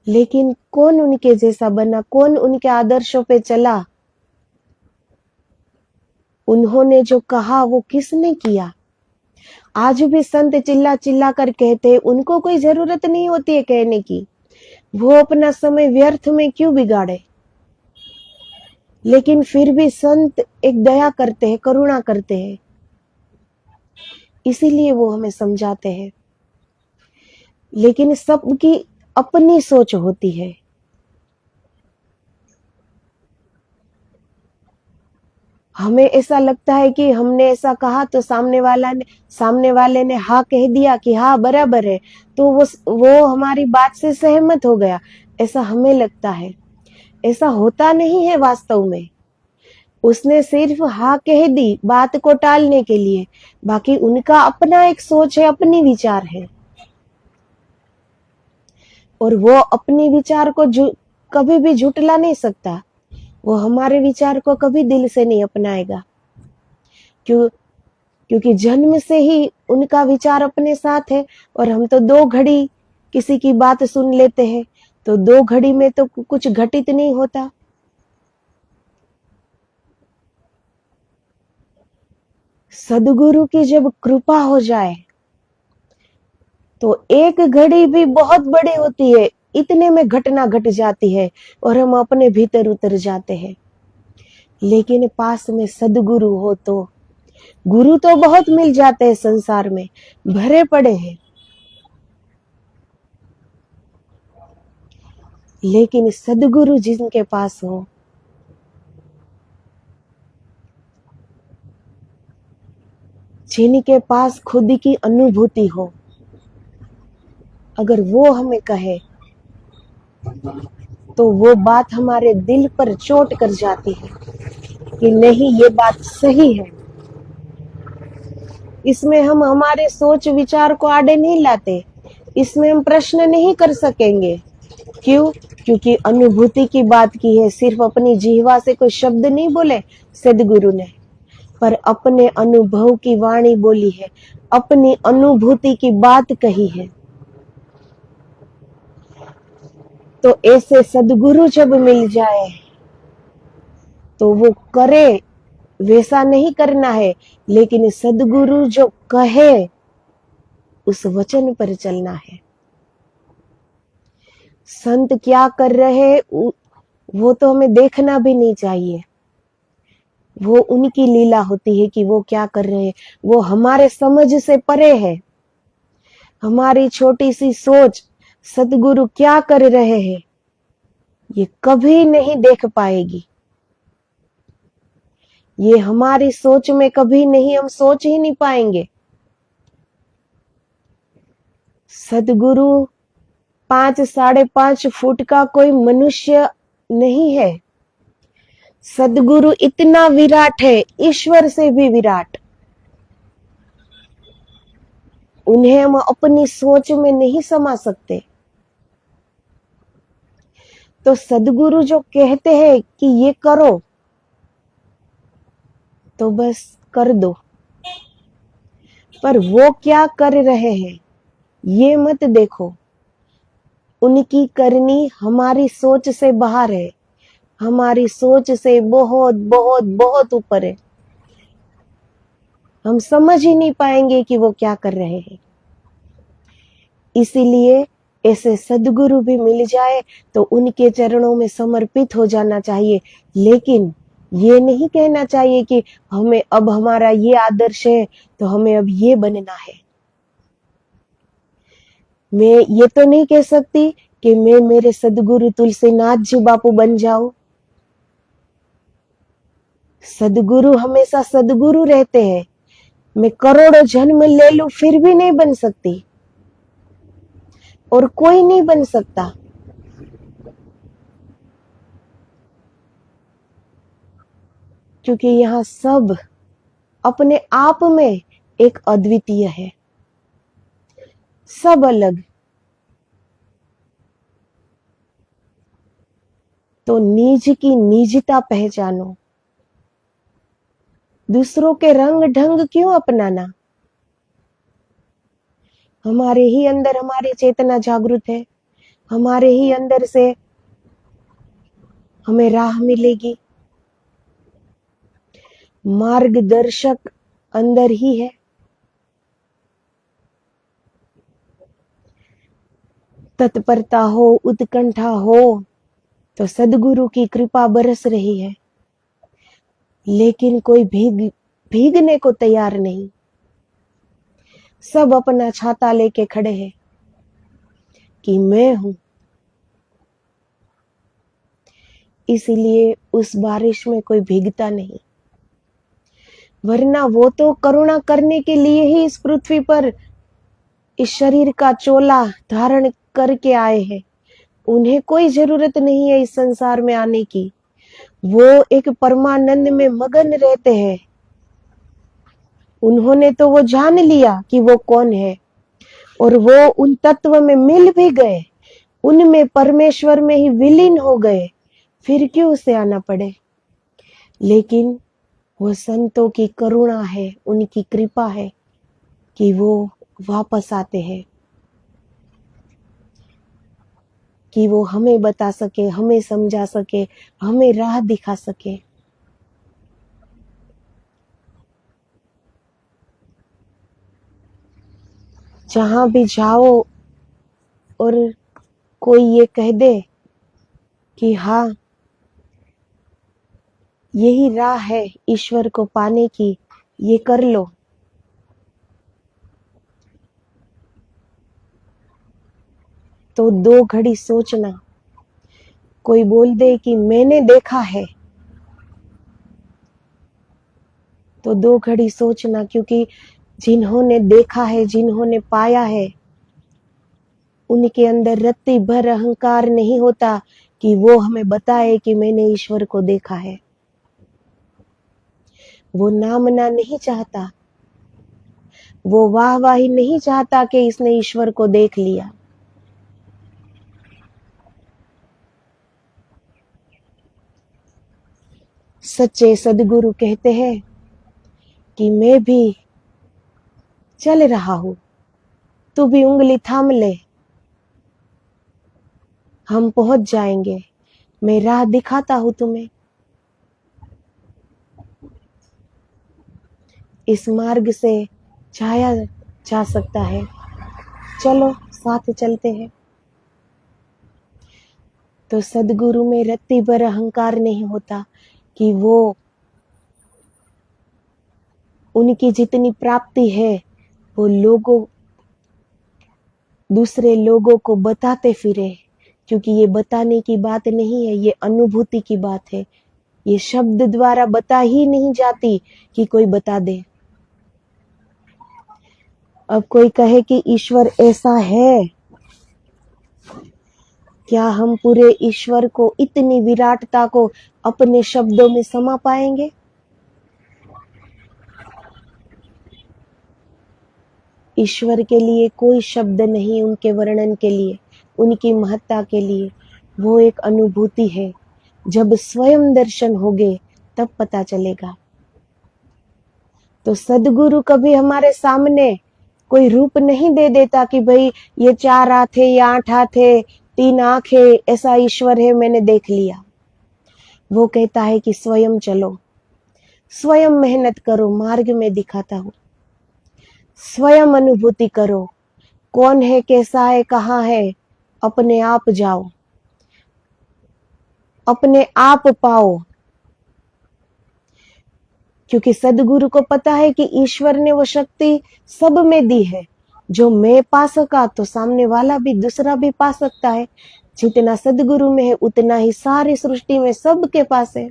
लेकिन कौन उनके जैसा बना, कौन उनके आदर्शों पे चला? उन्होंने जो कहा वो किसने किया? आज भी संत चिल्ला चिल्ला कर कहते हैं, उनको कोई जरूरत नहीं होती है कहने की, वो अपना समय व्यर्थ में क्यों बिगाड़े? लेकिन फिर भी संत एक दया करते हैं, करुणा करते हैं, इसीलिए वो हमें समझाते हैं। लेकिन सबकी अपनी सोच होती है। हमें ऐसा लगता है कि हमने ऐसा कहा तो सामने वाले ने हाँ कह दिया कि हाँ बराबर है, तो वो हमारी बात से सहमत हो गया, ऐसा हमें लगता है। ऐसा होता नहीं है वास्तव में। उसने सिर्फ हाँ कह दी बात को टालने के लिए, बाकी उनका अपना एक सोच है, अपनी विचार है, और वो अपनी विचार को कभी भी झुटला नहीं सकता। वो हमारे विचार को कभी दिल से नहीं अपनाएगा, क्योंकि जन्म से ही उनका विचार अपने साथ है। और हम तो 2 घड़ी किसी की बात सुन लेते हैं, तो 2 घड़ी में तो कुछ घटित नहीं होता। सदगुरु की जब कृपा हो जाए तो 1 घड़ी भी बहुत बड़ी होती है, इतने में घटना घट जाती है और हम अपने भीतर उतर जाते हैं। लेकिन पास में सदगुरु हो तो, गुरु तो बहुत मिल जाते हैं, संसार में भरे पड़े हैं, लेकिन सदगुरु जिनके पास हो, जिनके पास खुद की अनुभूति हो, अगर वो हमें कहे तो वो बात हमारे दिल पर चोट कर जाती है कि नहीं, ये बात सही है। इसमें हम हमारे सोच विचार को आड़े नहीं लाते, इसमें हम प्रश्न नहीं कर सकेंगे। क्यों? क्योंकि अनुभूति की बात की है, सिर्फ अपनी जीवा से कोई शब्द नहीं बोले सदगुरु ने, पर अपने अनुभव की वाणी बोली है, अपनी अनुभूति की बात कही है। तो ऐसे सदगुरु जब मिल जाए तो वो करे वैसा नहीं करना है, लेकिन सदगुरु जो कहे उस वचन पर चलना है। संत क्या कर रहे वो तो हमें देखना भी नहीं चाहिए, वो उनकी लीला होती है कि वो क्या कर रहे हैं, वो हमारे समझ से परे है। हमारी छोटी सी सोच सदगुरु क्या कर रहे हैं ये कभी नहीं देख पाएगी। ये हमारी सोच में कभी नहीं, हम सोच ही नहीं पाएंगे। सदगुरु 5-5.5 फुट का कोई मनुष्य नहीं है। सदगुरु इतना विराट है, ईश्वर से भी विराट। उन्हें हम अपनी सोच में नहीं समा सकते। तो सदगुरु जो कहते हैं कि ये करो तो बस कर दो, पर वो क्या कर रहे हैं ये मत देखो। उनकी करनी हमारी सोच से बाहर है, हमारी सोच से बहुत बहुत बहुत ऊपर है। हम समझ ही नहीं पाएंगे कि वो क्या कर रहे हैं। इसीलिए ऐसे सदगुरु भी मिल जाए तो उनके चरणों में समर्पित हो जाना चाहिए, लेकिन ये नहीं कहना चाहिए कि हमें अब हमारा ये आदर्श है तो हमें अब ये बनना है। मैं ये तो नहीं कह सकती कि मैं मेरे सदगुरु तुलसीनाथ जी बापू बन जाऊं। सदगुरु हमेशा सदगुरु रहते हैं। मैं करोड़ों जन्म ले लूं फिर भी नहीं बन सकती, और कोई नहीं बन सकता। क्योंकि यहाँ सब अपने आप में एक अद्वितीय है, सब अलग। तो निज की निजता पहचानो, दूसरों के रंग ढंग क्यों अपनाना। हमारे ही अंदर हमारी चेतना जागृत है, हमारे ही अंदर से हमें राह मिलेगी। मार्गदर्शक अंदर ही है। तत्परता हो, उत्कंठा हो तो सदगुरु की कृपा बरस रही है, लेकिन कोई भीगने को तैयार नहीं। सब अपना छाता लेके खड़े हैं कि मैं हूं। इसीलिए उस बारिश में कोई भीगता नहीं, वरना वो तो करुणा करने के लिए ही इस पृथ्वी पर इस शरीर का चोला धारण करके आए हैं। उन्हें कोई जरूरत नहीं है इस संसार में आने की। वो एक परमानंद में मगन रहते हैं। उन्होंने तो वो जान लिया कि वो कौन है, और वो उन तत्व में मिल भी गए, उनमें परमेश्वर में ही विलीन हो गए। फिर क्यों उसे आना पड़े। लेकिन वो संतों की करुणा है, उनकी कृपा है कि वो वापस आते हैं, कि वो हमें बता सके, हमें समझा सके, हमें राह दिखा सके। जहां भी जाओ और कोई ये कह दे कि हाँ यही राह है ईश्वर को पाने की, ये कर लो, तो 2 घड़ी सोचना। कोई बोल दे कि मैंने देखा है, तो 2 घड़ी सोचना, क्योंकि जिन्होंने देखा है, जिन्होंने पाया है, उनके अंदर रत्ती भर अहंकार नहीं होता कि वो हमें बताए कि मैंने ईश्वर को देखा है। वो नामना नहीं चाहता, वो वाहवाही नहीं चाहता कि इसने ईश्वर को देख लिया। सच्चे सदगुरु कहते हैं कि मैं भी चल रहा हूं, तू भी उंगली थाम ले। हम पहुंच जाएंगे। मैं राह दिखाता हूं तुम्हें। इस मार्ग से जाया जा सकता है, चलो साथ चलते हैं। तो सदगुरु में रत्ती भर अहंकार नहीं होता कि वो उनकी जितनी प्राप्ति है वो दूसरे लोगों को बताते फिरे, क्योंकि ये बताने की बात नहीं है, ये अनुभूति की बात है। ये शब्द द्वारा बता ही नहीं जाती कि कोई बता दे। अब कोई कहे कि ईश्वर ऐसा है, क्या हम पूरे ईश्वर को, इतनी विराटता को अपने शब्दों में समा पाएंगे? ईश्वर के लिए कोई शब्द नहीं, उनके वर्णन के लिए, उनकी महत्ता के लिए। वो एक अनुभूति है। जब स्वयं दर्शन होगे तब पता चलेगा। तो सदगुरु कभी हमारे सामने कोई रूप नहीं दे देता कि भाई ये 4 हाथ है, ये 8 हाथ है, 3 आंख है, ऐसा ईश्वर है, मैंने देख लिया। वो कहता है कि स्वयं चलो, स्वयं मेहनत करो, मार्ग में दिखाता हूं। स्वयं अनुभूति करो, कौन है, कैसा है, कहाँ है, अपने आप जाओ, अपने आप पाओ। क्योंकि सदगुरु को पता है कि ईश्वर ने वो शक्ति सब में दी है। जो मैं पा सका तो सामने वाला भी, दूसरा भी पा सकता है। जितना सदगुरु में है उतना ही सारी सृष्टि में सबके पास है।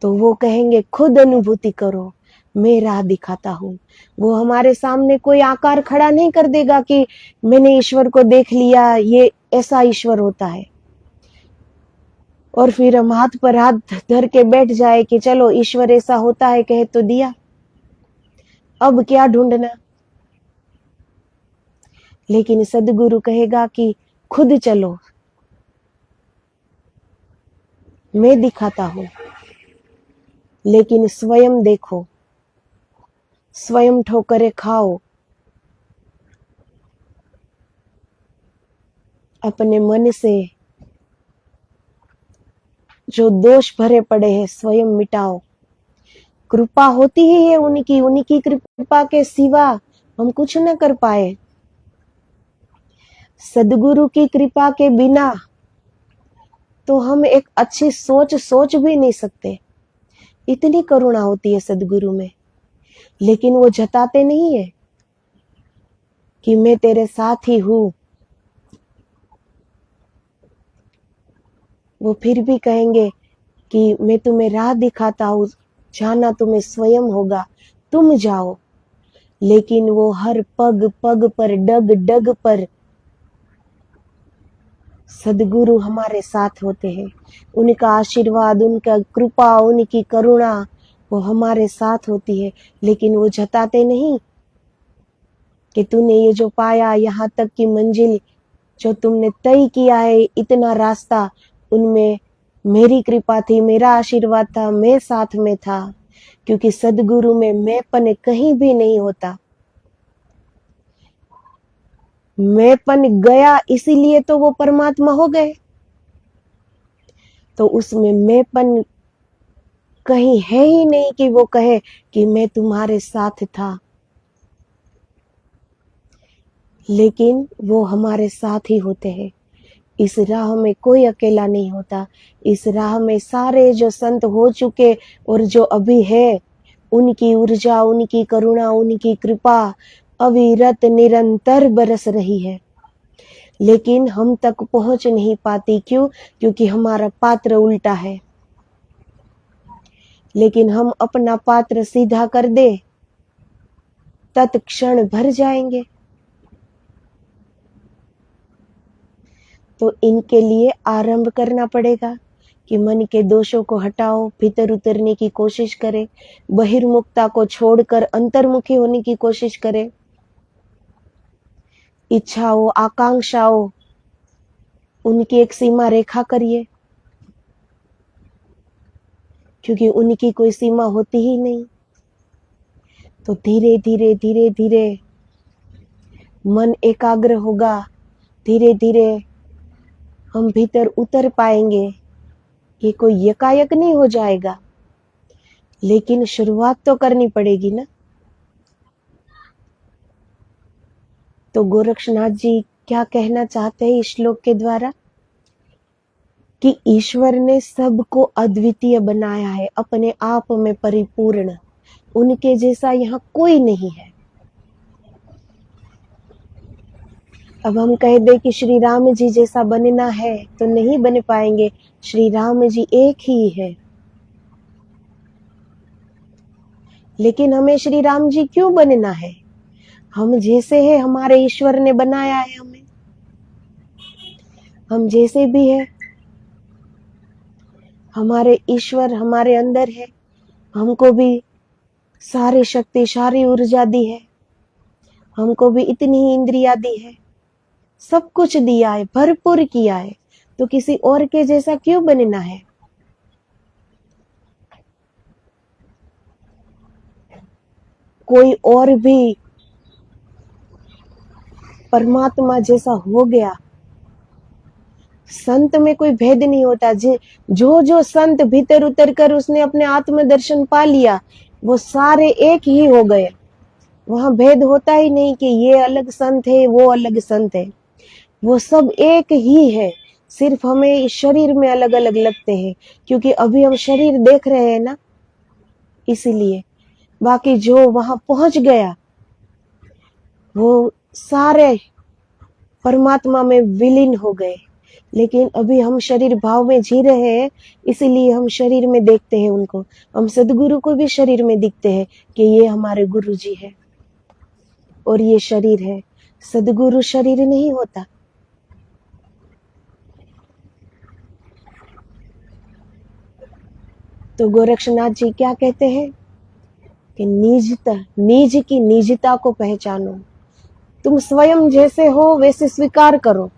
तो वो कहेंगे खुद अनुभूति करो, मैं राह दिखाता हूँ। वो हमारे सामने कोई आकार खड़ा नहीं कर देगा कि मैंने ईश्वर को देख लिया, ये ऐसा ईश्वर होता है, और फिर हम हाथ पर हाथ धर के बैठ जाए कि चलो ईश्वर ऐसा होता है, कह तो दिया, अब क्या ढूंढना। लेकिन सदगुरु कहेगा कि खुद चलो, मैं दिखाता हूं, लेकिन स्वयं देखो, स्वयं ठोकरें खाओ, अपने मन से जो दोष भरे पड़े हैं स्वयं मिटाओ। कृपा होती ही है उनकी, उनकी कृपा के सिवा हम कुछ न कर पाए। सदगुरु की कृपा के बिना तो हम एक अच्छी सोच भी नहीं सकते। इतनी करुणा होती है सदगुरु में। लेकिन वो जताते नहीं है कि मैं तेरे साथ ही हूं। वो फिर भी कहेंगे कि मैं तुम्हें राह दिखाता हूं, जाना तुम्हें स्वयं होगा, तुम जाओ। लेकिन वो हर पग पग पर, डग डग पर सदगुरु हमारे साथ होते हैं। उनका आशीर्वाद, उनका कृपा, उनकी करुणा वो हमारे साथ होती है। लेकिन वो जताते नहीं कि तूने ये जो पाया, यहाँ तक की मंजिल जो तुमने तय किया है, इतना रास्ता, उनमें मेरी कृपा थी, मेरा आशीर्वाद था, मैं साथ में था। क्योंकि सदगुरु में मैंपन कहीं भी नहीं होता। मैंपन गया, इसीलिए तो वो परमात्मा हो गए। तो उसमें मैंपन कहीं है ही नहीं कि वो कहे कि मैं तुम्हारे साथ था। लेकिन वो हमारे साथ ही होते हैं। इस राह में कोई अकेला नहीं होता। इस राह में सारे जो संत हो चुके और जो अभी है, उनकी ऊर्जा, उनकी करुणा, उनकी कृपा अविरत निरंतर बरस रही है। लेकिन हम तक पहुंच नहीं पाती। क्यों? क्योंकि हमारा पात्र उल्टा है। लेकिन हम अपना पात्र सीधा कर दे, तत्क्षण भर जाएंगे। तो इनके लिए आरंभ करना पड़ेगा कि मन के दोषों को हटाओ, भीतर उतरने की कोशिश करें, बहिर्मुखता को छोड़कर अंतर्मुखी होने की कोशिश करें। इच्छाओं, आकांक्षाओं, उनकी एक सीमा रेखा करिए, क्योंकि उनकी कोई सीमा होती ही नहीं। तो धीरे धीरे धीरे धीरे मन एकाग्र होगा धीरे धीरे हम भीतर उतर पाएंगे। ये कोई यकायक नहीं हो जाएगा, लेकिन शुरुआत तो करनी पड़ेगी ना। तो गोरक्षनाथ जी क्या कहना चाहते हैं इस श्लोक के द्वारा? कि ईश्वर ने सबको अद्वितीय बनाया है, अपने आप में परिपूर्ण, उनके जैसा यहाँ कोई नहीं है। अब हम कह दे कि श्री राम जी जैसा बनना है तो नहीं बन पाएंगे। श्री राम जी एक ही है, लेकिन हमें श्री राम जी क्यों बनना है? हम जैसे हैं हमारे ईश्वर ने बनाया है हमें, हम जैसे भी है हमारे ईश्वर हमारे अंदर है। हमको भी सारी शक्ति सारी ऊर्जा दी है, हमको भी इतनी ही इंद्रिया दी है, सब कुछ दिया है, भरपूर किया है। तो किसी और के जैसा क्यों बनना है? कोई और भी परमात्मा जैसा हो गया। संत में कोई भेद नहीं होता। जो संत भीतर उतर कर उसने अपने आत्म दर्शन पा लिया, वो सारे एक ही हो गए। वहां भेद होता ही नहीं कि ये अलग संत है वो अलग संत है, वो सब एक ही है। सिर्फ हमें इस शरीर में अलग अलग लगते हैं, क्योंकि अभी हम शरीर देख रहे हैं ना, इसीलिए। बाकी जो वहां पहुंच गया वो सारे परमात्मा में विलीन हो गए। लेकिन अभी हम शरीर भाव में जी रहे हैं, इसीलिए हम शरीर में देखते हैं उनको। हम सदगुरु को भी शरीर में दिखते हैं कि ये हमारे गुरु जी है और ये शरीर है। सदगुरु शरीर नहीं होता। तो गोरक्षनाथ जी क्या कहते हैं कि निज की निजता को पहचानो। तुम स्वयं जैसे हो वैसे स्वीकार करो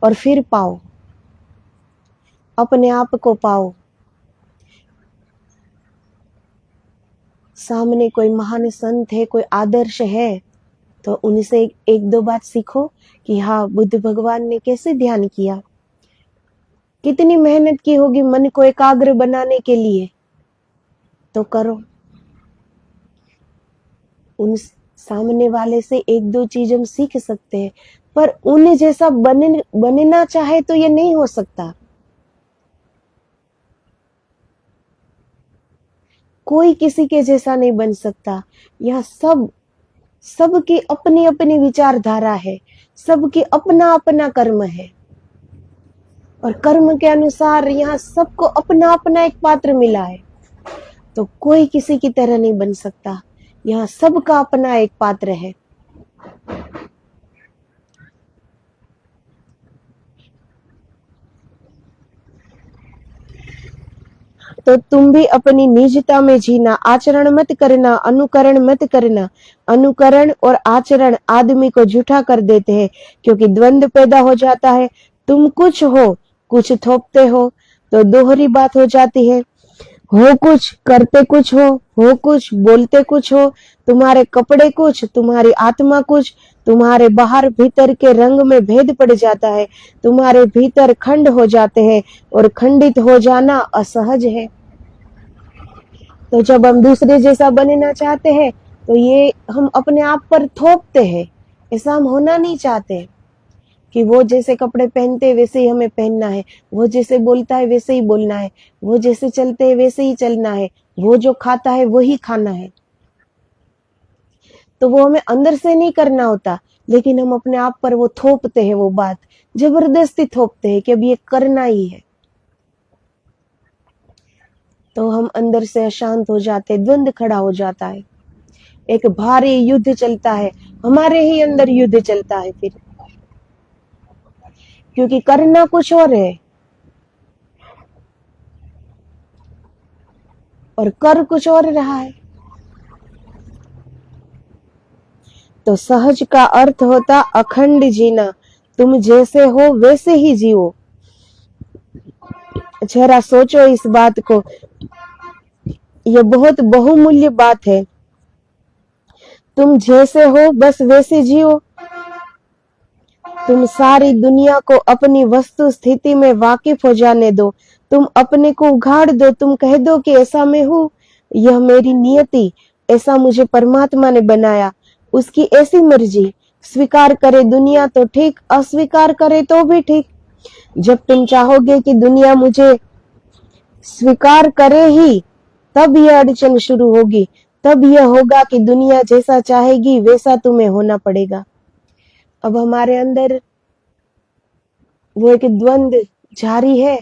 और फिर पाओ, अपने आप को पाओ। सामने कोई महान संत है, कोई आदर्श है, तो उनसे एक दो बात सीखो कि हाँ, बुद्ध भगवान ने कैसे ध्यान किया, कितनी मेहनत की होगी मन को एकाग्र बनाने के लिए। तो करो। उन सामने वाले से एक दो चीज हम सीख सकते हैं, पर उन जैसा बनना चाहे तो ये नहीं हो सकता। कोई किसी के जैसा नहीं बन सकता। यह सबकी अपनी अपनी विचारधारा है, सबकी अपना अपना कर्म है, और कर्म के अनुसार यहाँ सबको अपना अपना एक पात्र मिला है। तो कोई किसी की तरह नहीं बन सकता। यहाँ सबका अपना एक पात्र है। तो तुम भी अपनी निजता में जीना, आचरण मत करना, अनुकरण मत करना। अनुकरण और आचरण आदमी को झूठा कर देते हैं, क्योंकि द्वंद्व पैदा हो जाता है। तुम कुछ हो, कुछ थोपते हो, तो दोहरी बात हो जाती है। हो कुछ, करते कुछ हो कुछ, बोलते कुछ हो। तुम्हारे कपड़े कुछ, तुम्हारी आत्मा कुछ। तुम्हारे बाहर भीतर के रंग में भेद पड़ जाता है। तुम्हारे भीतर खंड हो जाते हैं, और खंडित हो जाना असहज है। तो जब हम दूसरे जैसा बनना चाहते हैं, तो ये हम अपने आप पर थोपते हैं। ऐसा हम होना नहीं चाहते कि वो जैसे कपड़े पहनते हैं वैसे ही हमें पहनना है, वो जैसे बोलता है वैसे ही बोलना है, वो जैसे चलते हैं वैसे ही चलना है, वो जो खाता है वही खाना है। तो वो हमें अंदर से नहीं करना होता, लेकिन हम अपने आप पर वो थोपते हैं, वो बात जबरदस्ती थोपते हैं कि अब ये करना ही है। तो हम अंदर से अशांत हो जाते, द्वंद्व खड़ा हो जाता है, एक भारी युद्ध चलता है, हमारे ही अंदर युद्ध चलता है फिर, क्योंकि करना कुछ और है और कर कुछ और रहा है। तो सहज का अर्थ होता अखंड जीना। तुम जैसे हो वैसे ही जियो। जरा सोचो इस बात को, यह बहुत बहुमूल्य बात है। तुम जैसे हो बस वैसे जियो। तुम सारी दुनिया को अपनी वस्तु स्थिति में वाकिफ हो जाने दो, तुम अपने को उघाड़ दो, तुम कह दो कि ऐसा मैं हूं, यह मेरी नियति, ऐसा मुझे परमात्मा ने बनाया, उसकी ऐसी मर्जी। स्वीकार करे दुनिया तो ठीक, अस्वीकार करे तो भी ठीक। जब तुम चाहोगे कि दुनिया मुझे स्वीकार करे ही, तब यह अड़चन शुरू होगी, तब यह होगा कि दुनिया जैसा चाहेगी वैसा तुम्हें होना पड़ेगा। अब हमारे अंदर वो एक द्वंद्व जारी है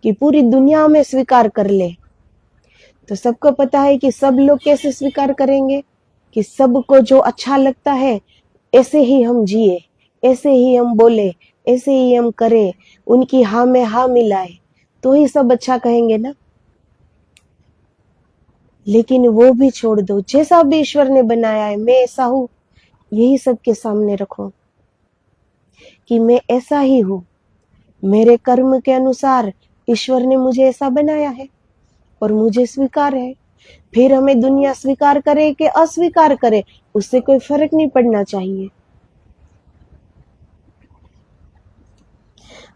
कि पूरी दुनिया में स्वीकार कर ले। तो सबको पता है कि सब लोग कैसे स्वीकार करेंगे, कि सबको जो अच्छा लगता है ऐसे ही हम जिए, ऐसे ही हम बोले, ऐसे ही हम करें, उनकी हाँ में हाँ मिलाए, तो ही सब अच्छा कहेंगे ना। लेकिन वो भी छोड़ दो, जैसा भी ईश्वर ने बनाया है मैं ऐसा हूं, यही सबके सामने रखो कि मैं ऐसा ही हूं, मेरे कर्म के अनुसार ईश्वर ने मुझे ऐसा बनाया है और मुझे स्वीकार है। फिर हमें दुनिया स्वीकार करे कि अस्वीकार करे, उससे कोई फर्क नहीं पड़ना चाहिए।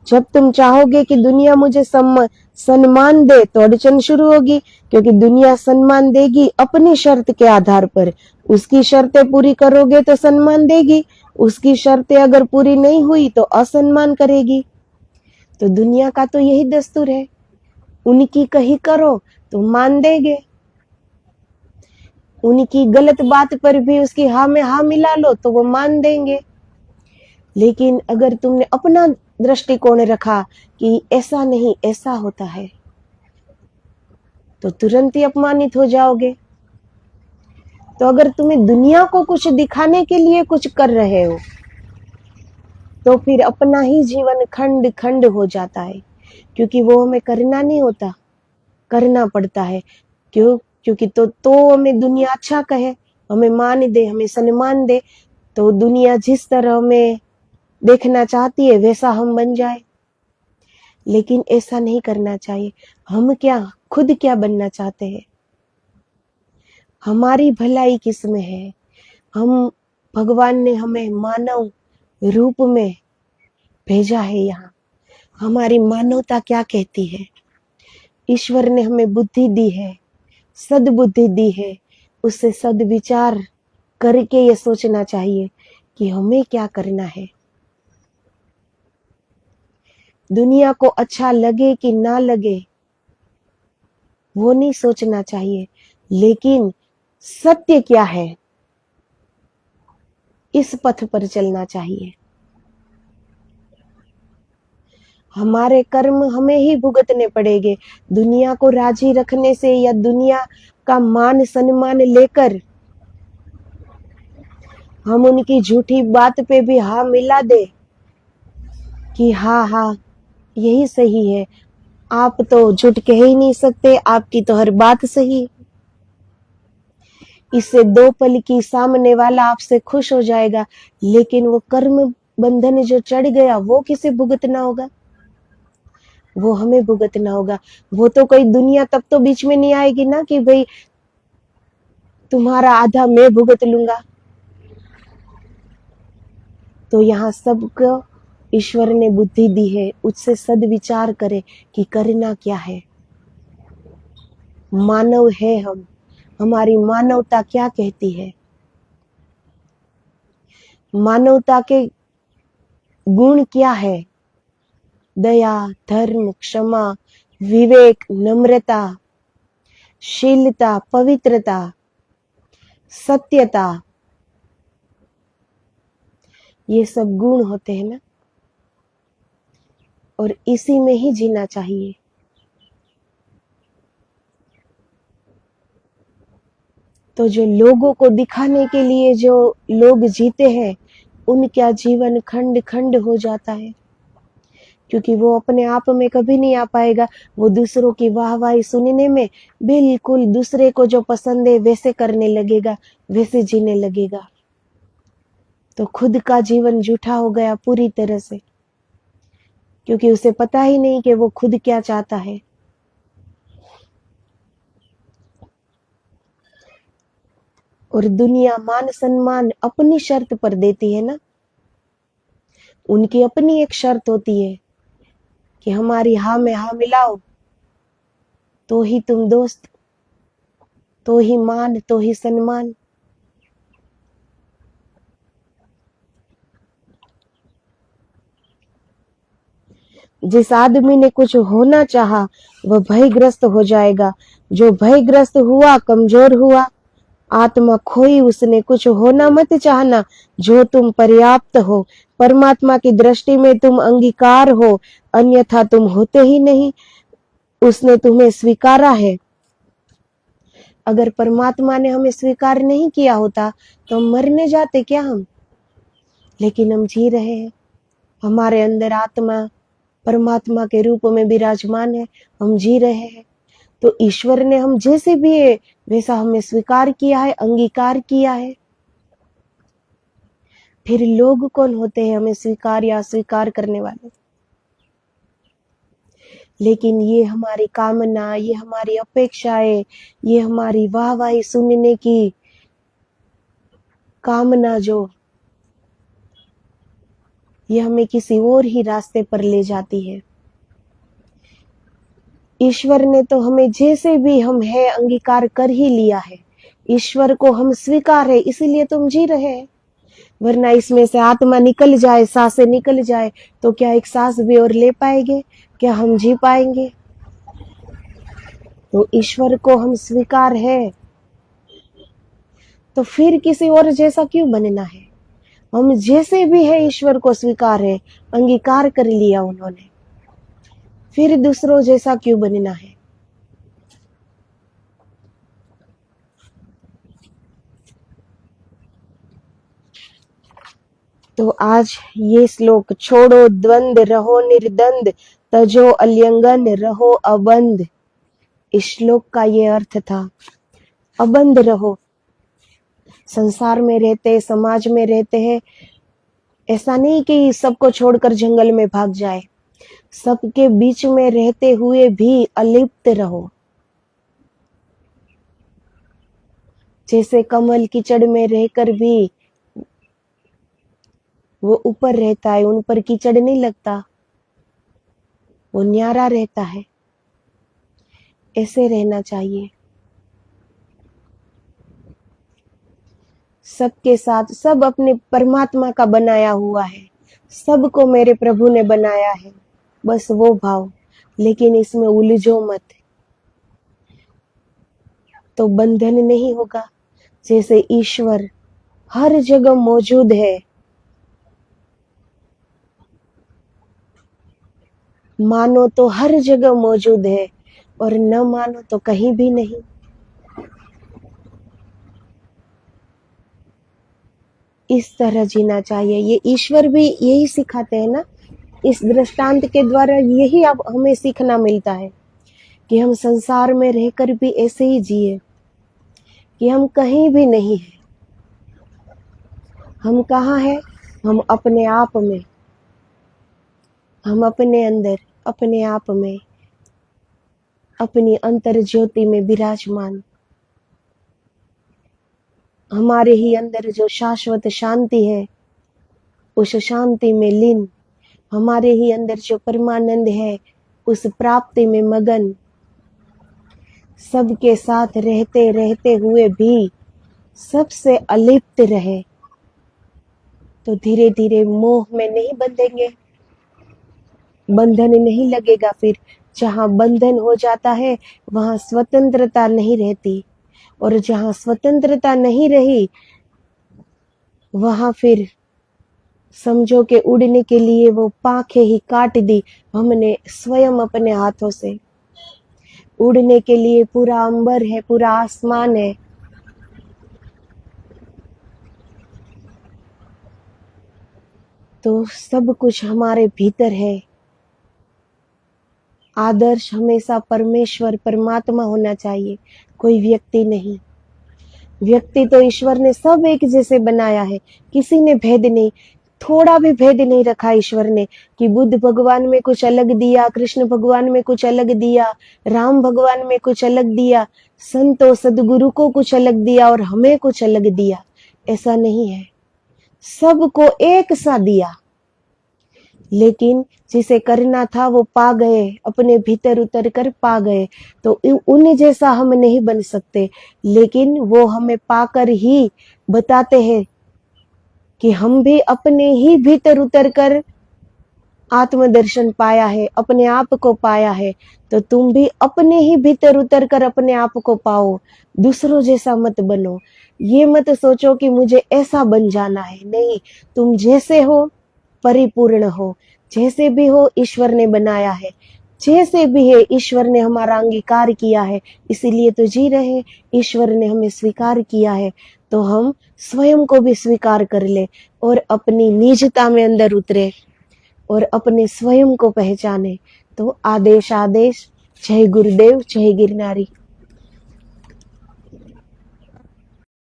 जब तुम चाहोगे कि दुनिया मुझे सम्मान दे तो अड़चन शुरू होगी, क्योंकि दुनिया सम्मान देगी अपनी शर्त के आधार पर। उसकी शर्तें पूरी करोगे तो सम्मान देगी, उसकी शर्तें अगर पूरी नहीं हुई तो असम्मान करेगी। तो दुनिया का तो यही दस्तूर है, उनकी कही करो तो मान देंगे, उनकी गलत बात पर भी उसकी हाँ में हाँ मिला लो तो वो मान देंगे। लेकिन अगर तुमने अपना दृष्टिकोण रखा कि ऐसा नहीं ऐसा होता है, तो तुरंत ही अपमानित हो जाओगे। तो अगर तुम्हें दुनिया को कुछ दिखाने के लिए कुछ कर रहे हो, तो फिर अपना ही जीवन खंड खंड हो जाता है, क्योंकि वो हमें करना नहीं होता, करना पड़ता है। क्योंकि तो हमें दुनिया अच्छा कहे, हमें मान दे, हमें सम्मान दे, तो दुनिया जिस तरह हमें देखना चाहती है वैसा हम बन जाए। लेकिन ऐसा नहीं करना चाहिए। हम खुद क्या बनना चाहते हैं, हमारी भलाई किस में है। हम भगवान ने हमें मानव रूप में भेजा है यहाँ, हमारी मानवता क्या कहती है। ईश्वर ने हमें बुद्धि दी है, सद्बुद्धि दी है, उससे सद्विचार करके ये सोचना चाहिए कि हमें क्या करना है। दुनिया को अच्छा लगे कि ना लगे वो नहीं सोचना चाहिए, लेकिन सत्य क्या है इस पथ पर चलना चाहिए। हमारे कर्म हमें ही भुगतने पड़ेंगे। दुनिया को राजी रखने से या दुनिया का मान सम्मान लेकर हम उनकी झूठी बात पे भी हाँ मिला दे कि हाँ हाँ यही सही है, आप तो झूठ कह ही नहीं सकते, आपकी तो हर बात सही। इससे दो पल की सामने वाला आपसे खुश हो जाएगा, लेकिन वो कर्म बंधन जो चढ़ गया वो किसे भुगतना होगा, वो हमें भुगतना होगा। वो तो कोई दुनिया तब तो बीच में नहीं आएगी ना कि भाई तुम्हारा आधा मैं भुगत लूंगा। तो यहाँ सबको ईश्वर ने बुद्धि दी है, उससे सद्विचार करे कि करना क्या है। मानव है हम, हमारी मानवता क्या कहती है। मानवता के गुण क्या है, दया, धर्म, क्षमा, विवेक, नम्रता, शीलता, पवित्रता, सत्यता, ये सब गुण होते हैं ना, और इसी में ही जीना चाहिए। तो जो लोगों को दिखाने के लिए जो लोग जीते हैं, उनका जीवन खंड खंड हो जाता है, क्योंकि वो अपने आप में कभी नहीं आ पाएगा। वो दूसरों की वाहवाही सुनने में बिल्कुल दूसरे को जो पसंद है वैसे करने लगेगा, वैसे जीने लगेगा। तो खुद का जीवन झूठा हो गया पूरी तरह से, क्योंकि उसे पता ही नहीं कि वो खुद क्या चाहता है। और दुनिया मान सम्मान अपनी शर्त पर देती है ना, उनकी अपनी एक शर्त होती है कि हमारी हाँ में हाँ मिलाओ तो ही तुम दोस्त, तो ही मान, तो ही सम्मान। जिस आदमी ने कुछ होना चाहा वह भयग्रस्त हो जाएगा। जो भयग्रस्त हुआ कमजोर हुआ। आत्मा खोई उसने कुछ होना मत चाहना, जो तुम पर्याप्त हो। परमात्मा की दृष्टि में तुम अंगीकार हो, अन्यथा तुम होते ही नहीं। उसने तुम्हें स्वीकारा है। अगर परमात्मा ने हमें स्वीकार नहीं किया होता तो हम मरने जाते क्या हम? लेकिन हम जी रहे हैं। हमारे अंदर आत्मा परमात्मा के रूप में विराजमान है, हम जी रहे हैं। तो ईश्वर ने हम जैसे भी है वैसा हमें स्वीकार किया है, अंगीकार किया है। फिर लोग कौन होते हैं हमें स्वीकार या अस्वीकार करने वाले? लेकिन ये हमारी कामना, ये हमारी अपेक्षाएं, ये हमारी वाहवाही सुनने की कामना, जो ये हमें किसी और ही रास्ते पर ले जाती है। ईश्वर ने तो हमें जैसे भी हम है अंगीकार कर ही लिया है। ईश्वर को हम स्वीकार है, इसीलिए तुम जी रहे हैं। वरना इसमें से आत्मा निकल जाए, सांसें निकल जाए तो क्या एक सांस भी और ले पाएंगे? क्या हम जी पाएंगे? तो ईश्वर को हम स्वीकार है तो फिर किसी और जैसा क्यों बनना है? हम जैसे भी है ईश्वर को स्वीकार है, अंगीकार कर लिया उन्होंने, फिर दूसरों जैसा क्यों बनना है? तो आज ये श्लोक, छोड़ो द्वंद रहो निर्द्वंद, तजो अलिंगन रहो अबंध। इस श्लोक का ये अर्थ था, अबंध रहो। संसार में रहते, समाज में रहते हैं, ऐसा नहीं कि सबको छोड़कर जंगल में भाग जाए। सबके बीच में रहते हुए भी अलिप्त रहो। जैसे कमल कीचड़ में रहकर भी वो ऊपर रहता है, उन पर कीचड़ नहीं लगता, वो न्यारा रहता है। ऐसे रहना चाहिए। सबके साथ, सब अपने परमात्मा का बनाया हुआ है, सबको मेरे प्रभु ने बनाया है, बस वो भाव। लेकिन इसमें उलझो मत, तो बंधन नहीं होगा। जैसे ईश्वर हर जगह मौजूद है, मानो तो हर जगह मौजूद है और न मानो तो कहीं भी नहीं। इस तरह जीना चाहिए। ये ईश्वर भी यही सिखाते हैं ना। इस दृष्टांत के द्वारा यही अब हमें सीखना मिलता है कि हम संसार में रहकर भी ऐसे ही जिए, कि हम कहीं भी नहीं है। हम कहाँ हैं? हम अपने आप में, हम अपने अंदर, अपने आप में, अपनी अंतर ज्योति में विराजमान। हमारे ही अंदर जो शाश्वत शांति है, उस शांति में लीन। हमारे ही अंदर जो परमानंद है, उस प्राप्ति में मगन। सबके साथ रहते रहते हुए भी सबसे अलिप्त रहे, तो धीरे धीरे मोह में नहीं बंधेंगे, बंधन नहीं लगेगा। फिर जहाँ बंधन हो जाता है वहाँ स्वतंत्रता नहीं रहती, और जहाँ स्वतंत्रता नहीं रही वहाँ फिर समझो कि उड़ने के लिए वो पाखें ही काट दी हमने स्वयं अपने हाथों से। उड़ने के लिए पूरा अंबर है, पूरा आसमान है, तो सब कुछ हमारे भीतर है। आदर्श हमेशा परमेश्वर, परमात्मा होना चाहिए, कोई व्यक्ति नहीं। व्यक्ति तो ईश्वर ने सब एक जैसे बनाया है, किसी ने भेद नहीं, थोड़ा भी भेद नहीं रखा ईश्वर ने कि बुद्ध भगवान में कुछ अलग दिया, कृष्ण भगवान में कुछ अलग दिया, राम भगवान में कुछ अलग दिया, संतों सदगुरु को कुछ अलग दिया और हमें कुछ अलग दिया। ऐसा नहीं है, सबको एक सा दिया। लेकिन जिसे करना था वो पा गए, अपने भीतर उतर कर पा गए। तो उन्हें जैसा हम नहीं बन सकते, लेकिन वो हमें पाकर ही बताते हैं कि हम भी अपने ही भीतर उतर कर आत्मदर्शन पाया है, अपने आप को पाया है। तो तुम भी अपने ही भीतर उतर कर अपने आप को पाओ, दूसरों जैसा मत बनो। ये मत सोचो कि मुझे ऐसा बन जाना है, नहीं, तुम जैसे हो परिपूर्ण हो, जैसे भी हो ईश्वर ने बनाया है, जैसे भी है ईश्वर ने हमारा अंगीकार किया है, इसीलिए तो जी रहे हैं। ईश्वर ने हमें स्वीकार किया है, तो हम स्वयं को भी स्वीकार कर ले और अपनी निजता में अंदर उतरे और अपने स्वयं को पहचाने। तो आदेश आदेश, जय गुरुदेव, जय गिरनारी।